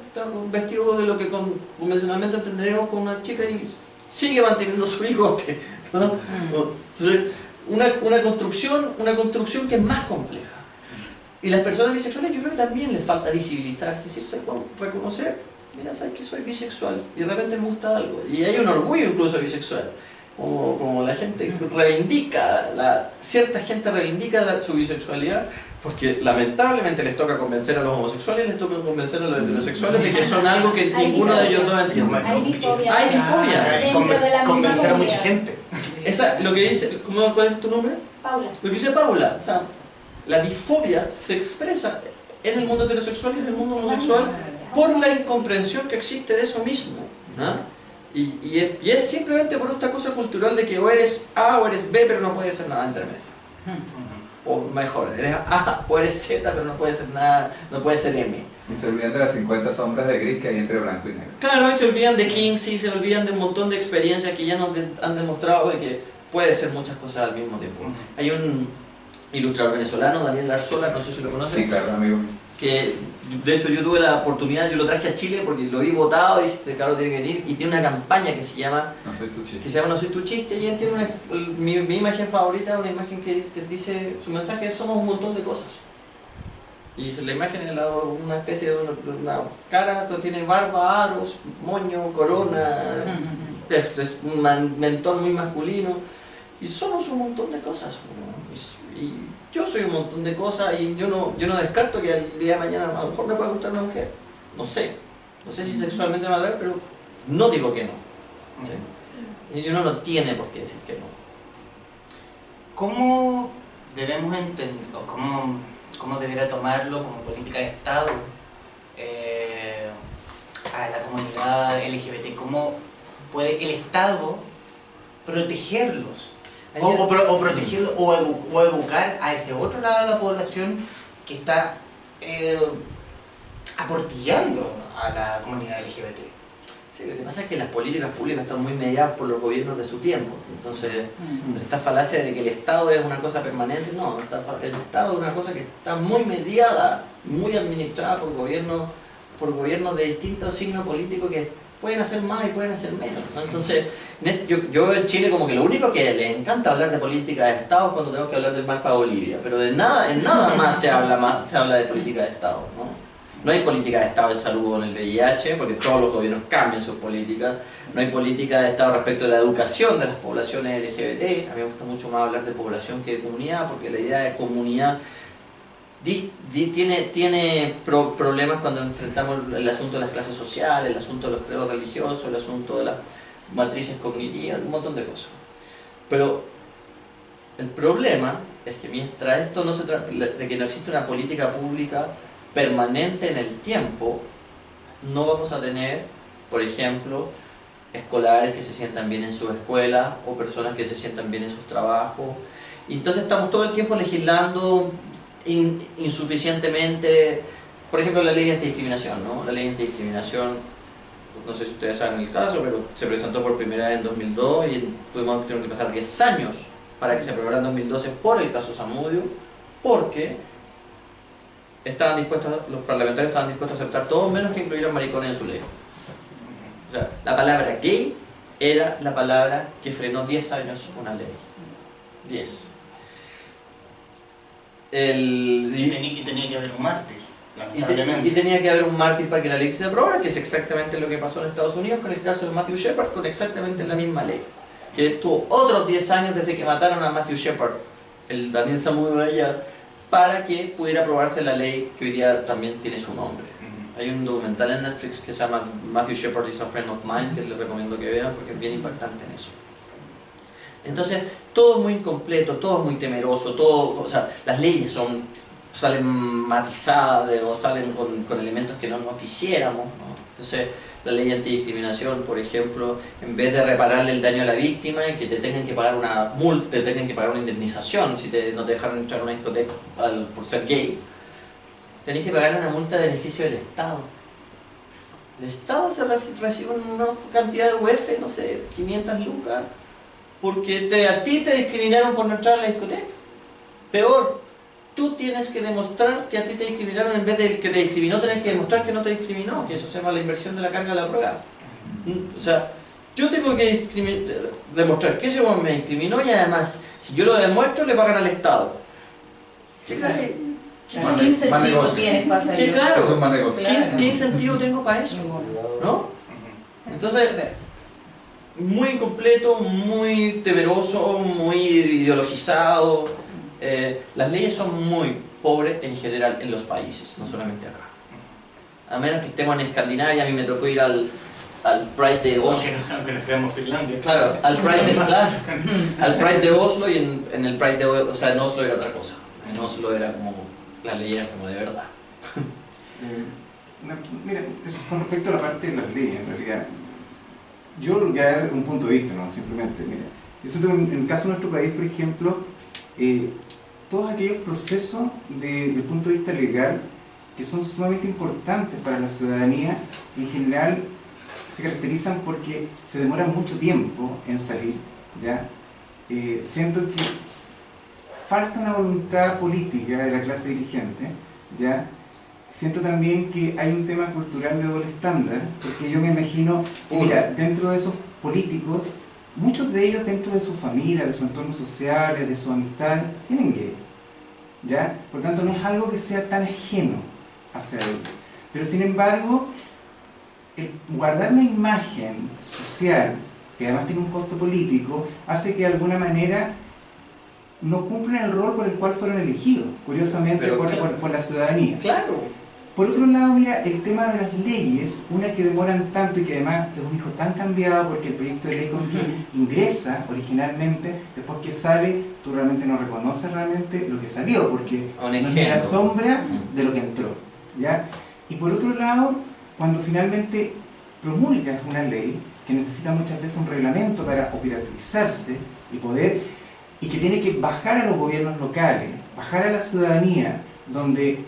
vestido de lo que convencionalmente entenderíamos por una chica y sigue manteniendo su bigote, ¿no? Entonces, una construcción que es más compleja. Y las personas bisexuales, yo creo que también les falta visibilizarse, ¿sí? Reconocer, mira, sabes que soy bisexual y de repente me gusta algo, y hay un orgullo incluso bisexual. Como la gente reivindica, cierta gente reivindica su bisexualidad, porque lamentablemente les toca convencer a los homosexuales y les toca convencer a los heterosexuales de que son algo que ninguno de ellos dos entiende. Hay bifobia. Hay bifobia. Convencer a mucha gente. Lo que dice, ¿cuál es tu nombre? Paula. Lo que dice Paula, o sea, la bifobia se expresa en el mundo heterosexual y en el mundo homosexual por la incomprensión que existe de eso mismo, ¿no? Y es simplemente por esta cosa cultural de que o eres A o eres B, pero no puedes ser nada entre medio. O mejor, eres A o eres Z, pero no puedes ser nada, no puedes ser M. Y se olvidan de las 50 sombras de gris que hay entre blanco y negro. Claro, y se olvidan de Kinsey, se olvidan de un montón de experiencias que ya nos han demostrado de que puede ser muchas cosas al mismo tiempo. Hay un ilustrador venezolano, Daniel Arzola, no sé si lo conoces. Sí, claro, amigo. Que de hecho yo tuve la oportunidad, yo lo traje a Chile porque lo vi votado y dije, este cabrón tiene que venir, y tiene una campaña que se llama No soy tu chiste. No soy tu chiste, y él tiene mi imagen favorita, una imagen que dice, su mensaje es: somos un montón de cosas. Y la imagen es una especie de una cara que tiene barba, aros, moño, corona, es un mentón muy masculino, y somos un montón de cosas, ¿no? Y yo soy un montón de cosas, y yo no descarto que el día de mañana a lo mejor me pueda gustar una mujer. No sé si sexualmente me va a ver, pero no digo que no. ¿Sí? Y uno no tiene por qué decir que no. ¿Cómo debemos entender, o cómo debería tomarlo como política de Estado a la comunidad LGBT, cómo puede el Estado protegerlos, o protegerlos, o educar a ese otro lado de la población que está aportillando a la comunidad LGBT. Sí, lo que pasa es que las políticas públicas están muy mediadas por los gobiernos de su tiempo. Entonces, esta falacia de que el Estado es una cosa permanente, no, el Estado es una cosa que está muy mediada, muy administrada por gobiernos de distintos signos políticos que pueden hacer más y pueden hacer menos, ¿no? Entonces, yo en Chile como que lo único que les encanta hablar de política de Estado es cuando tenemos que hablar del mapa de Bolivia, pero en nada más se habla de política de Estado, ¿no? No hay política de Estado de salud con el VIH, porque todos los gobiernos cambian sus políticas. No hay política de Estado respecto de la educación de las poblaciones LGBT. A mí me gusta mucho más hablar de población que de comunidad, porque la idea de comunidad tiene problemas cuando enfrentamos el asunto de las clases sociales, el asunto de los credos religiosos, el asunto de las matrices cognitivas, un montón de cosas. Pero el problema es que mientras esto no se trata de que no existe una política pública permanente en el tiempo, no vamos a tener, por ejemplo, escolares que se sientan bien en su escuela o personas que se sientan bien en sus trabajos. Y entonces estamos todo el tiempo legislando insuficientemente. Por ejemplo, la ley de antidiscriminación, ¿no? La ley de antidiscriminación, no sé si ustedes saben el caso, pero se presentó por primera vez en 2002 y tuvimos que pasar 10 años para que se aprobara en 2012 por el caso Zamudio, porque los parlamentarios estaban dispuestos a aceptar todo menos que incluyeran maricones en su ley. O sea, la palabra gay era la palabra que frenó 10 años una ley. 10. Y tenía que haber un mártir, lamentablemente. Y tenía que haber un mártir para que la ley se aprobara, que es exactamente lo que pasó en Estados Unidos con el caso de Matthew Shepard, con exactamente la misma ley. Que tuvo otros 10 años desde que mataron a Matthew Shepard, el Daniel Zamudio de allá, para que pudiera aprobarse la ley que hoy día también tiene su nombre. Hay un documental en Netflix que se llama Matthew Shepard is a Friend of Mine, que les recomiendo que vean porque es bien impactante en eso. Entonces, todo es muy incompleto, todo es muy temeroso, todo, o sea, las leyes salen matizadas o salen con elementos que no quisiéramos, ¿no? Entonces, la ley antidiscriminación, por ejemplo, en vez de repararle el daño a la víctima y que te tengan que pagar una multa, te tengan que pagar una indemnización si no te dejaron entrar a una discoteca por ser gay, tenés que pagar una multa de beneficio del Estado. El Estado recibe una cantidad de UF, no sé, 500 lucas, porque a ti te discriminaron por no entrar a la discoteca. Peor, tú tienes que demostrar que a ti te discriminaron en vez de que te discriminó, tenés que demostrar que no te discriminó, que eso se llama la inversión de la carga de la prueba. O sea, yo tengo que demostrar que ese hombre me discriminó y además, si yo lo demuestro, le pagan al Estado. ¿Qué clase? ¿Qué incentivo tienes para hacerlo? Claro, es un mal negocio. ¿Qué incentivo tengo para eso? ¿No? Entonces, muy incompleto, muy temeroso, muy ideologizado. Las leyes son muy pobres en general en los países, no solamente acá. A menos que estemos en Escandinavia, a mí me tocó ir al Pride de Oslo. Aunque nos quedamos en Finlandia. Claro, al Pride de Oslo, y en el Pride de Oslo, o sea, en Oslo era otra cosa. En Oslo era como, la ley era como de verdad. Mira, con respecto a la parte de las leyes, en realidad, yo lo que hay un punto de vista, ¿no? Simplemente, mira, en el caso de nuestro país, por ejemplo, todos aquellos procesos desde el punto de vista legal que son sumamente importantes para la ciudadanía, en general se caracterizan porque se demora mucho tiempo en salir, ¿ya? Siento que falta una voluntad política de la clase dirigente, ¿ya? Siento también que hay un tema cultural de doble estándar, porque yo me imagino, mira, dentro de esos políticos, muchos de ellos dentro de su familia, de su entorno social, de su amistad, tienen gay, ¿ya? Por tanto, no es algo que sea tan ajeno hacia ellos. Pero sin embargo, el guardar una imagen social, que además tiene un costo político, hace que de alguna manera no cumplan el rol por el cual fueron elegidos, curiosamente por la ciudadanía. Claro. Por otro lado, mira, el tema de las leyes, una que demoran tanto y que además es un hijo tan cambiado porque el proyecto de ley con que ingresa originalmente, después que sale, tú realmente no reconoces realmente lo que salió, porque no es la sombra de lo que entró, ¿ya? Y por otro lado, cuando finalmente promulgas una ley que necesita muchas veces un reglamento para operativizarse y que tiene que bajar a los gobiernos locales, bajar a la ciudadanía, donde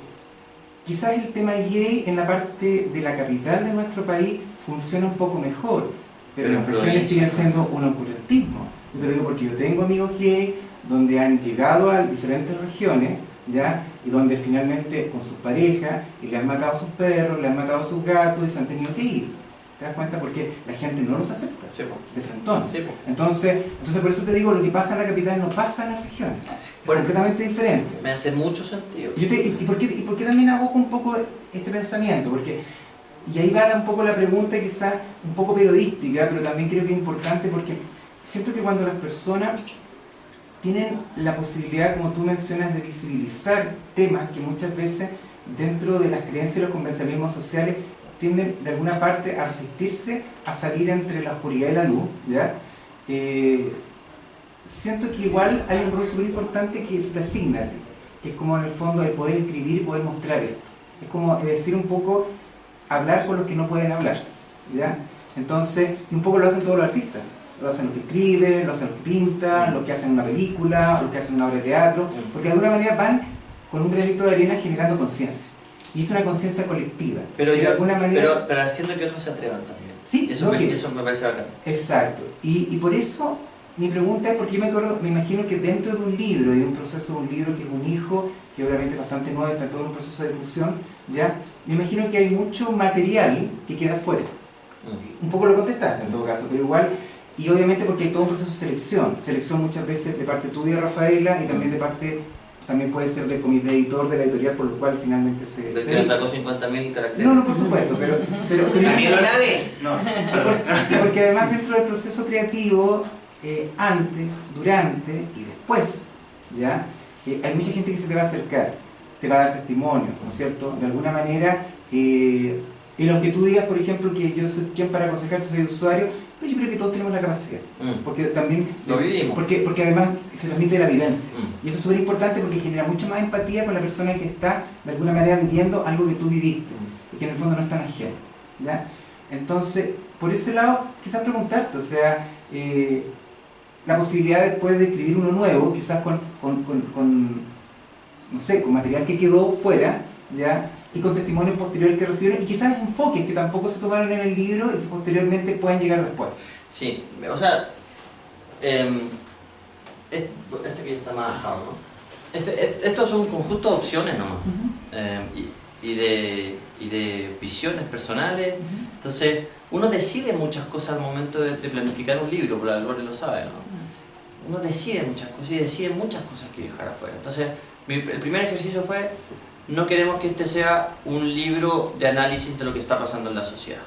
quizás el tema gay en la parte de la capital de nuestro país funciona un poco mejor, pero las regiones siguen siendo un oscurantismo. Yo te lo digo porque yo tengo amigos gay donde han llegado a diferentes regiones, ¿ya? Y donde finalmente con sus parejas y le han matado a sus perros, le han matado a sus gatos y se han tenido que ir. ¿Te das cuenta? Porque la gente no los acepta, sí, de frentón. Sí, entonces por eso te digo, lo que pasa en la capital no pasa en las regiones. Es completamente diferente. Me hace mucho sentido. ¿Y por qué también aboco un poco este pensamiento? Y ahí va un poco la pregunta, quizás un poco periodística, pero también creo que es importante porque siento que cuando las personas tienen la posibilidad, como tú mencionas, de visibilizar temas que muchas veces dentro de las creencias y los convencionalismos sociales tienden de alguna parte a resistirse a salir entre la oscuridad y la luz, ¿ya? Siento que igual hay un rol súper importante que es la asigna, que es como en el fondo el poder escribir y poder mostrar esto. Es como decir un poco, hablar con los que no pueden hablar, ¿ya? Entonces, y un poco lo hacen todos los artistas. Lo hacen los que escriben, lo hacen los que pintan, los que hacen una película, los que hacen una obra de teatro, porque de alguna manera van con un granito de arena generando conciencia. Y es una conciencia colectiva. Pero, de alguna manera, pero haciendo que otros se atrevan también. Sí, eso me parece bacán. Exacto. Y por eso mi pregunta es, porque yo me imagino que dentro de un libro, y un proceso de un libro que es un hijo, que obviamente es bastante nuevo, está todo en un proceso de difusión, ¿ya? Me imagino que hay mucho material que queda fuera. Un poco lo contestaste en todo caso, pero igual, y obviamente porque hay todo un proceso de selección muchas veces de parte tuya, Rafaela, y también de parte, también puede ser del comité editor de la editorial, por lo cual finalmente se... ¿Del que sacó 50.000 caracteres? No, por supuesto, pero ¿También lo nadie? No. Porque además dentro del proceso creativo, antes, durante y después, ¿ya? Hay mucha gente que se te va a acercar, te va a dar testimonio, ¿no es cierto? De alguna manera, y aunque tú digas, por ejemplo, que yo soy quien para aconsejar si soy usuario, pero yo creo que todos tenemos la capacidad, porque también lo vivimos, porque además se transmite la vivencia, y eso es súper importante porque genera mucho más empatía con la persona que está de alguna manera viviendo algo que tú viviste, y que en el fondo no es tan ajeno, ¿ya? Entonces, por ese lado, quizás preguntarte, o sea, la posibilidad después de escribir uno nuevo, quizás con no sé, con material que quedó fuera, ¿ya? Y con testimonios posteriores que recibieron, y quizás enfoques que tampoco se tomaron en el libro y que posteriormente puedan llegar después. Sí, o sea, este que ya está más bajado, ¿no? Esto es un conjunto de opciones nomás, y de visiones personales. Entonces, uno decide muchas cosas al momento de planificar un libro, pero Lore lo sabe, ¿no? Uno decide muchas cosas y decide muchas cosas que dejar afuera. Entonces, el primer ejercicio fue: no queremos que este sea un libro de análisis de lo que está pasando en la sociedad,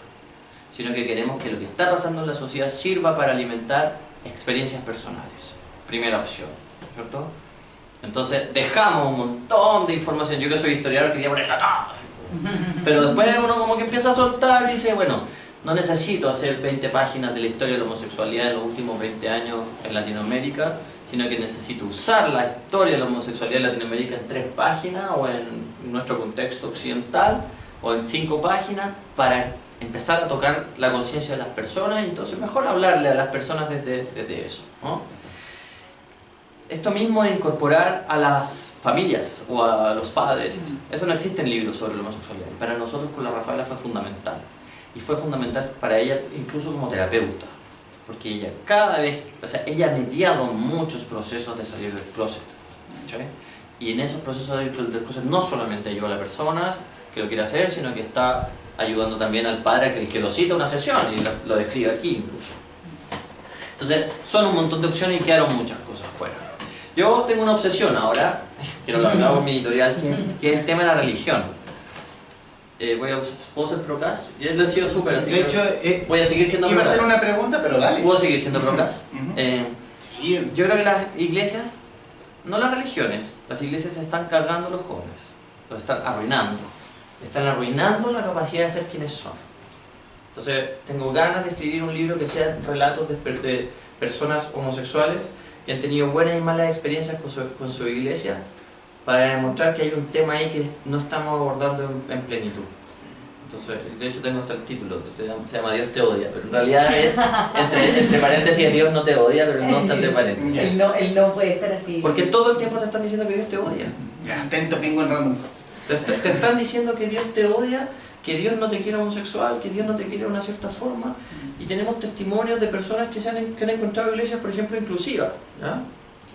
sino que queremos que lo que está pasando en la sociedad sirva para alimentar experiencias personales. Primera opción, ¿cierto? Entonces dejamos un montón de información. Yo que soy historiador quería ponerla toda, pero después uno como que empieza a soltar y dice, bueno, no necesito hacer 20 páginas de la historia de la homosexualidad en los últimos 20 años en Latinoamérica, sino que necesito usar la historia de la homosexualidad en Latinoamérica en 3 páginas o en nuestro contexto occidental o en 5 páginas para empezar a tocar la conciencia de las personas, y entonces mejor hablarle a las personas desde eso, ¿no? Esto mismo de incorporar a las familias o a los padres, eso no existe en libros sobre la homosexualidad. Para nosotros con la Rafaela fue fundamental, y fue fundamental para ella incluso como terapeuta, porque ella cada vez, o sea, ella ha mediado muchos procesos de salir del closet, ¿sí? Y en esos procesos de salir del closet no solamente ayuda a las personas que lo quiere hacer, sino que está ayudando también al padre que lo cita a una sesión y lo describe aquí incluso. Entonces son un montón de opciones y quedaron muchas cosas fuera. Yo tengo una obsesión ahora, que no lo hago en mi editorial, que es el tema de la religión. ¿Puedo ser procas? Yo lo he sido súper, así de hecho, voy a seguir siendo procas. Iba a hacer procas. una pregunta, pero dale. ¿Puedo seguir siendo procas? Sí. Yo creo que las iglesias, no las religiones, las iglesias se están cargando a los jóvenes, los están arruinando. Están arruinando la capacidad de ser quienes son. Entonces, tengo ganas de escribir un libro que sea relatos de personas homosexuales que han tenido buenas y malas experiencias con su iglesia, para demostrar que hay un tema ahí que no estamos abordando en plenitud. Entonces, de hecho tengo hasta el título, que se llama Dios te odia, pero en realidad es, entre paréntesis, Dios no te odia, pero no está entre paréntesis. Él no puede estar así. Porque todo el tiempo te están diciendo que Dios te odia. Ya, atento, vengo en Random House. Te están diciendo que Dios te odia, que Dios no te quiere homosexual, que Dios no te quiere de una cierta forma. Y tenemos testimonios de personas que han encontrado iglesias, por ejemplo, inclusivas. ¿Ya?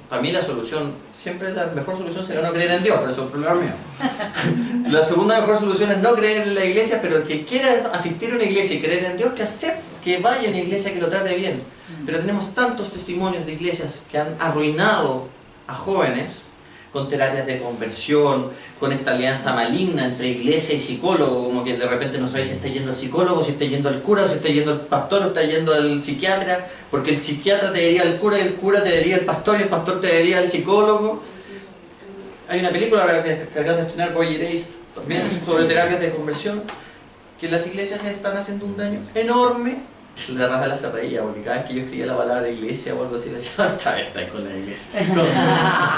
Para mí la solución, siempre la mejor solución sería no creer en Dios, pero eso es un problema mío. La segunda mejor solución es no creer en la iglesia, pero el que quiera asistir a una iglesia y creer en Dios, que acepte, que vaya a una iglesia, que lo trate bien. Pero tenemos tantos testimonios de iglesias que han arruinado a jóvenes con terapias de conversión, con esta alianza maligna entre iglesia y psicólogo, como que de repente no sabéis si está yendo al psicólogo, si está yendo al cura, si está yendo al pastor, o está yendo al psiquiatra, porque el psiquiatra te diría al cura, y el cura te diría al pastor, y el pastor te diría al psicólogo. Hay una película que acaban de estrenar, Boy Erased, también sobre terapias de conversión, que las iglesias se están haciendo un daño enorme. La Rafa se reía, porque cada vez que yo escribía la palabra iglesia o algo así, le decía, está con la iglesia.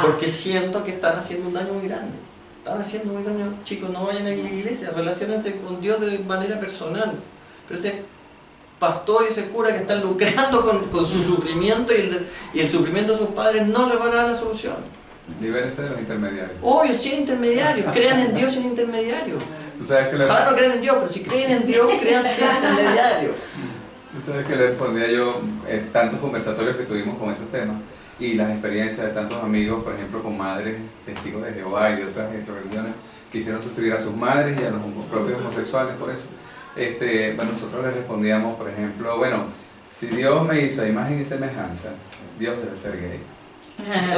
Porque siento que están haciendo un daño muy grande. Están haciendo muy daño. Chicos, no vayan a la iglesia, relaciónense con Dios de manera personal. Pero ese pastor y ese cura que están lucrando con su sufrimiento y el sufrimiento de sus padres no les van a dar la solución. Libérense de los intermediarios. Obvio, sin intermediarios. Crean en Dios sin intermediarios. ¿Tú sabes que Ojalá no crean en Dios, pero si creen en Dios, crean sin intermediarios. Tú sabes que le respondía yo tantos conversatorios que tuvimos con esos temas y las experiencias de tantos amigos, por ejemplo, con madres testigos de Jehová y de otras religiones que hicieron sufrir a sus madres y a los propios homosexuales por eso. Bueno, nosotros les respondíamos, por ejemplo, bueno, si Dios me hizo a imagen y semejanza, Dios debe ser gay.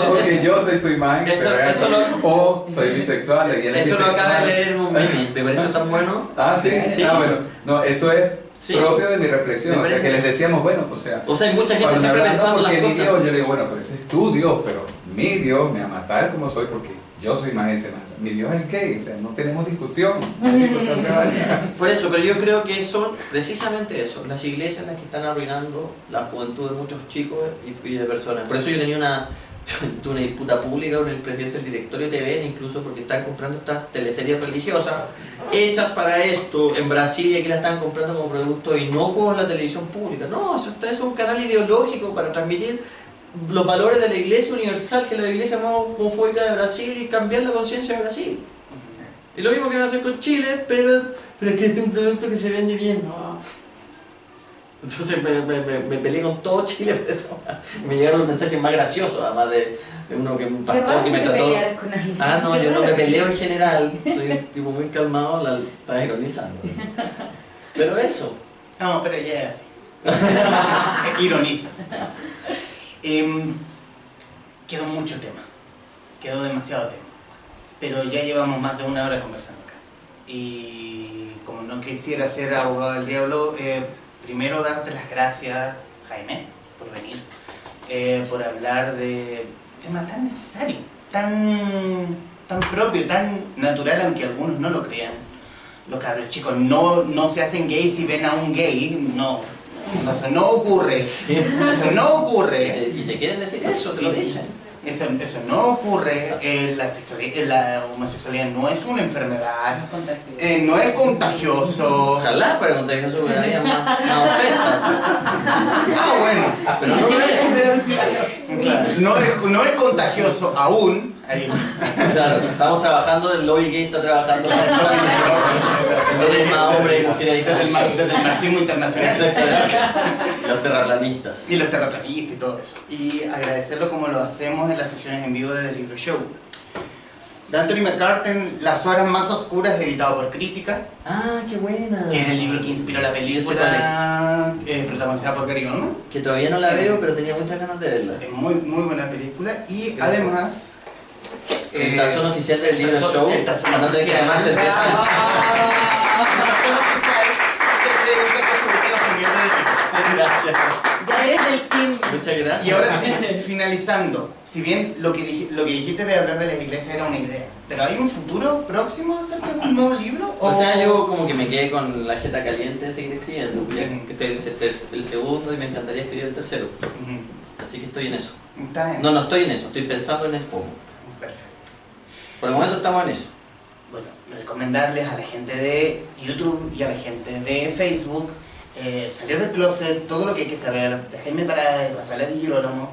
Porque yo soy su imagen y semejanza, o soy bisexual. Y él es eso bisexual. lo acaba de leer un meme, me pareció tan bueno. Ah, sí, sí. Ah, bueno, no, eso es sí. propio de mi reflexión, o sea, que les decíamos, bueno, o sea, hay mucha gente siempre pensando las cosas. Dios, yo le digo, bueno, pero ese es tu Dios, pero mi Dios me ama tal como soy porque yo soy imagen y semejanza. Mi Dios es gay, o sea, no tenemos discusión. Por eso, pero yo creo que son precisamente eso, las iglesias las que están arruinando la juventud de muchos chicos y de personas. Por eso yo tenía una disputa pública con el presidente del directorio de TVN, incluso porque están comprando estas teleseries religiosas hechas para esto en Brasil, y aquí la están comprando como producto inocuo en la televisión pública. No, eso es un canal ideológico para transmitir los valores de la iglesia universal, que es la iglesia más homofóbica de Brasil, y cambiar la conciencia de Brasil. Y lo mismo que van a hacer con Chile, pero es que es un producto que se vende bien. No. Entonces me peleé con todo Chile por eso. Me llegaron los mensajes más graciosos, además de uno que un pastor que me trató. Ah, no, yo no me peleo en general, soy un tipo muy calmado, la estás ironizando. Pero eso. No, pero ya es así. Ironiza. Quedó mucho tema, quedó demasiado tema, pero ya llevamos más de una hora conversando acá. Y como no quisiera ser abogado del diablo, primero darte las gracias, Jaime, por venir, por hablar de tema tan necesario, tan propio, tan natural, aunque algunos no lo crean. Los cabros chicos no se hacen gays si ven a un gay, no. Eso no ocurre. Sí. Eso no ocurre. Y te quieren decir eso, te lo dicen. Eso no ocurre. La homosexualidad no es una enfermedad. No es contagioso. Ojalá fuera contagioso, porque había más oferta. Ah, bueno. Pero no lo es. Claro, no es contagioso aún. Claro, estamos trabajando, el lobby gay está trabajando. Eres más hombre y mujer desde el marxismo internacional. Exactamente. Los terraplanistas. Y los terraplanistas y todo eso. Y agradecerlo como lo hacemos en las sesiones en vivo de The Libro Show. De Anthony McCarten, Las horas más oscuras, editado por Crítica. Ah, qué buena. Que es el libro que inspiró la película, protagonizada por Gary Oldman. Que todavía no la veo, pero tenía muchas ganas de verla. Es muy buena película. Y además... el tazón oficial del Libro Show, para no tener que llamar cerveza. Gracias. Ya eres del team. Muchas gracias. Y ahora sí, finalizando, si bien lo que dijiste de hablar de las iglesias era una idea, pero ¿hay un futuro próximo acerca de un nuevo libro? O sea, yo como que me quedé con la jeta caliente de seguir escribiendo, ya que este es el segundo y me encantaría escribir el tercero. Así que estoy en eso. No estoy en eso, estoy pensando en el cómo. Perfecto. Por el momento estamos en eso. bueno, recomendarles a la gente de YouTube y a la gente de Facebook Salir del Closet, todo lo que hay que saber de Jaime Parada, de Rafaela Di Girolamo,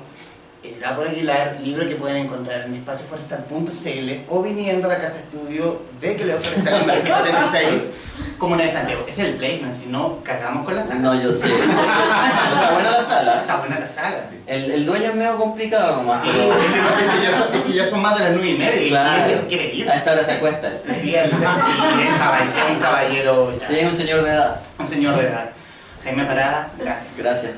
Por Aguilar, libro que pueden encontrar en espacioforestal.cl o viniendo a la casa estudio de Quileo Forestal en Barrio 76, Comuna de Santiago. Es el placement, si no, cagamos con la sala. No, yo sé. Está buena la sala. Está buena la sala. Sí. El dueño es medio complicado nomás. Sí, es que ya son más de las 9:30 claro. y él se quiere ir. A esta hora se acuesta. Sí, es un caballero. Sí, es un señor de edad. Un señor de edad. Jaime Parada, gracias. Gracias.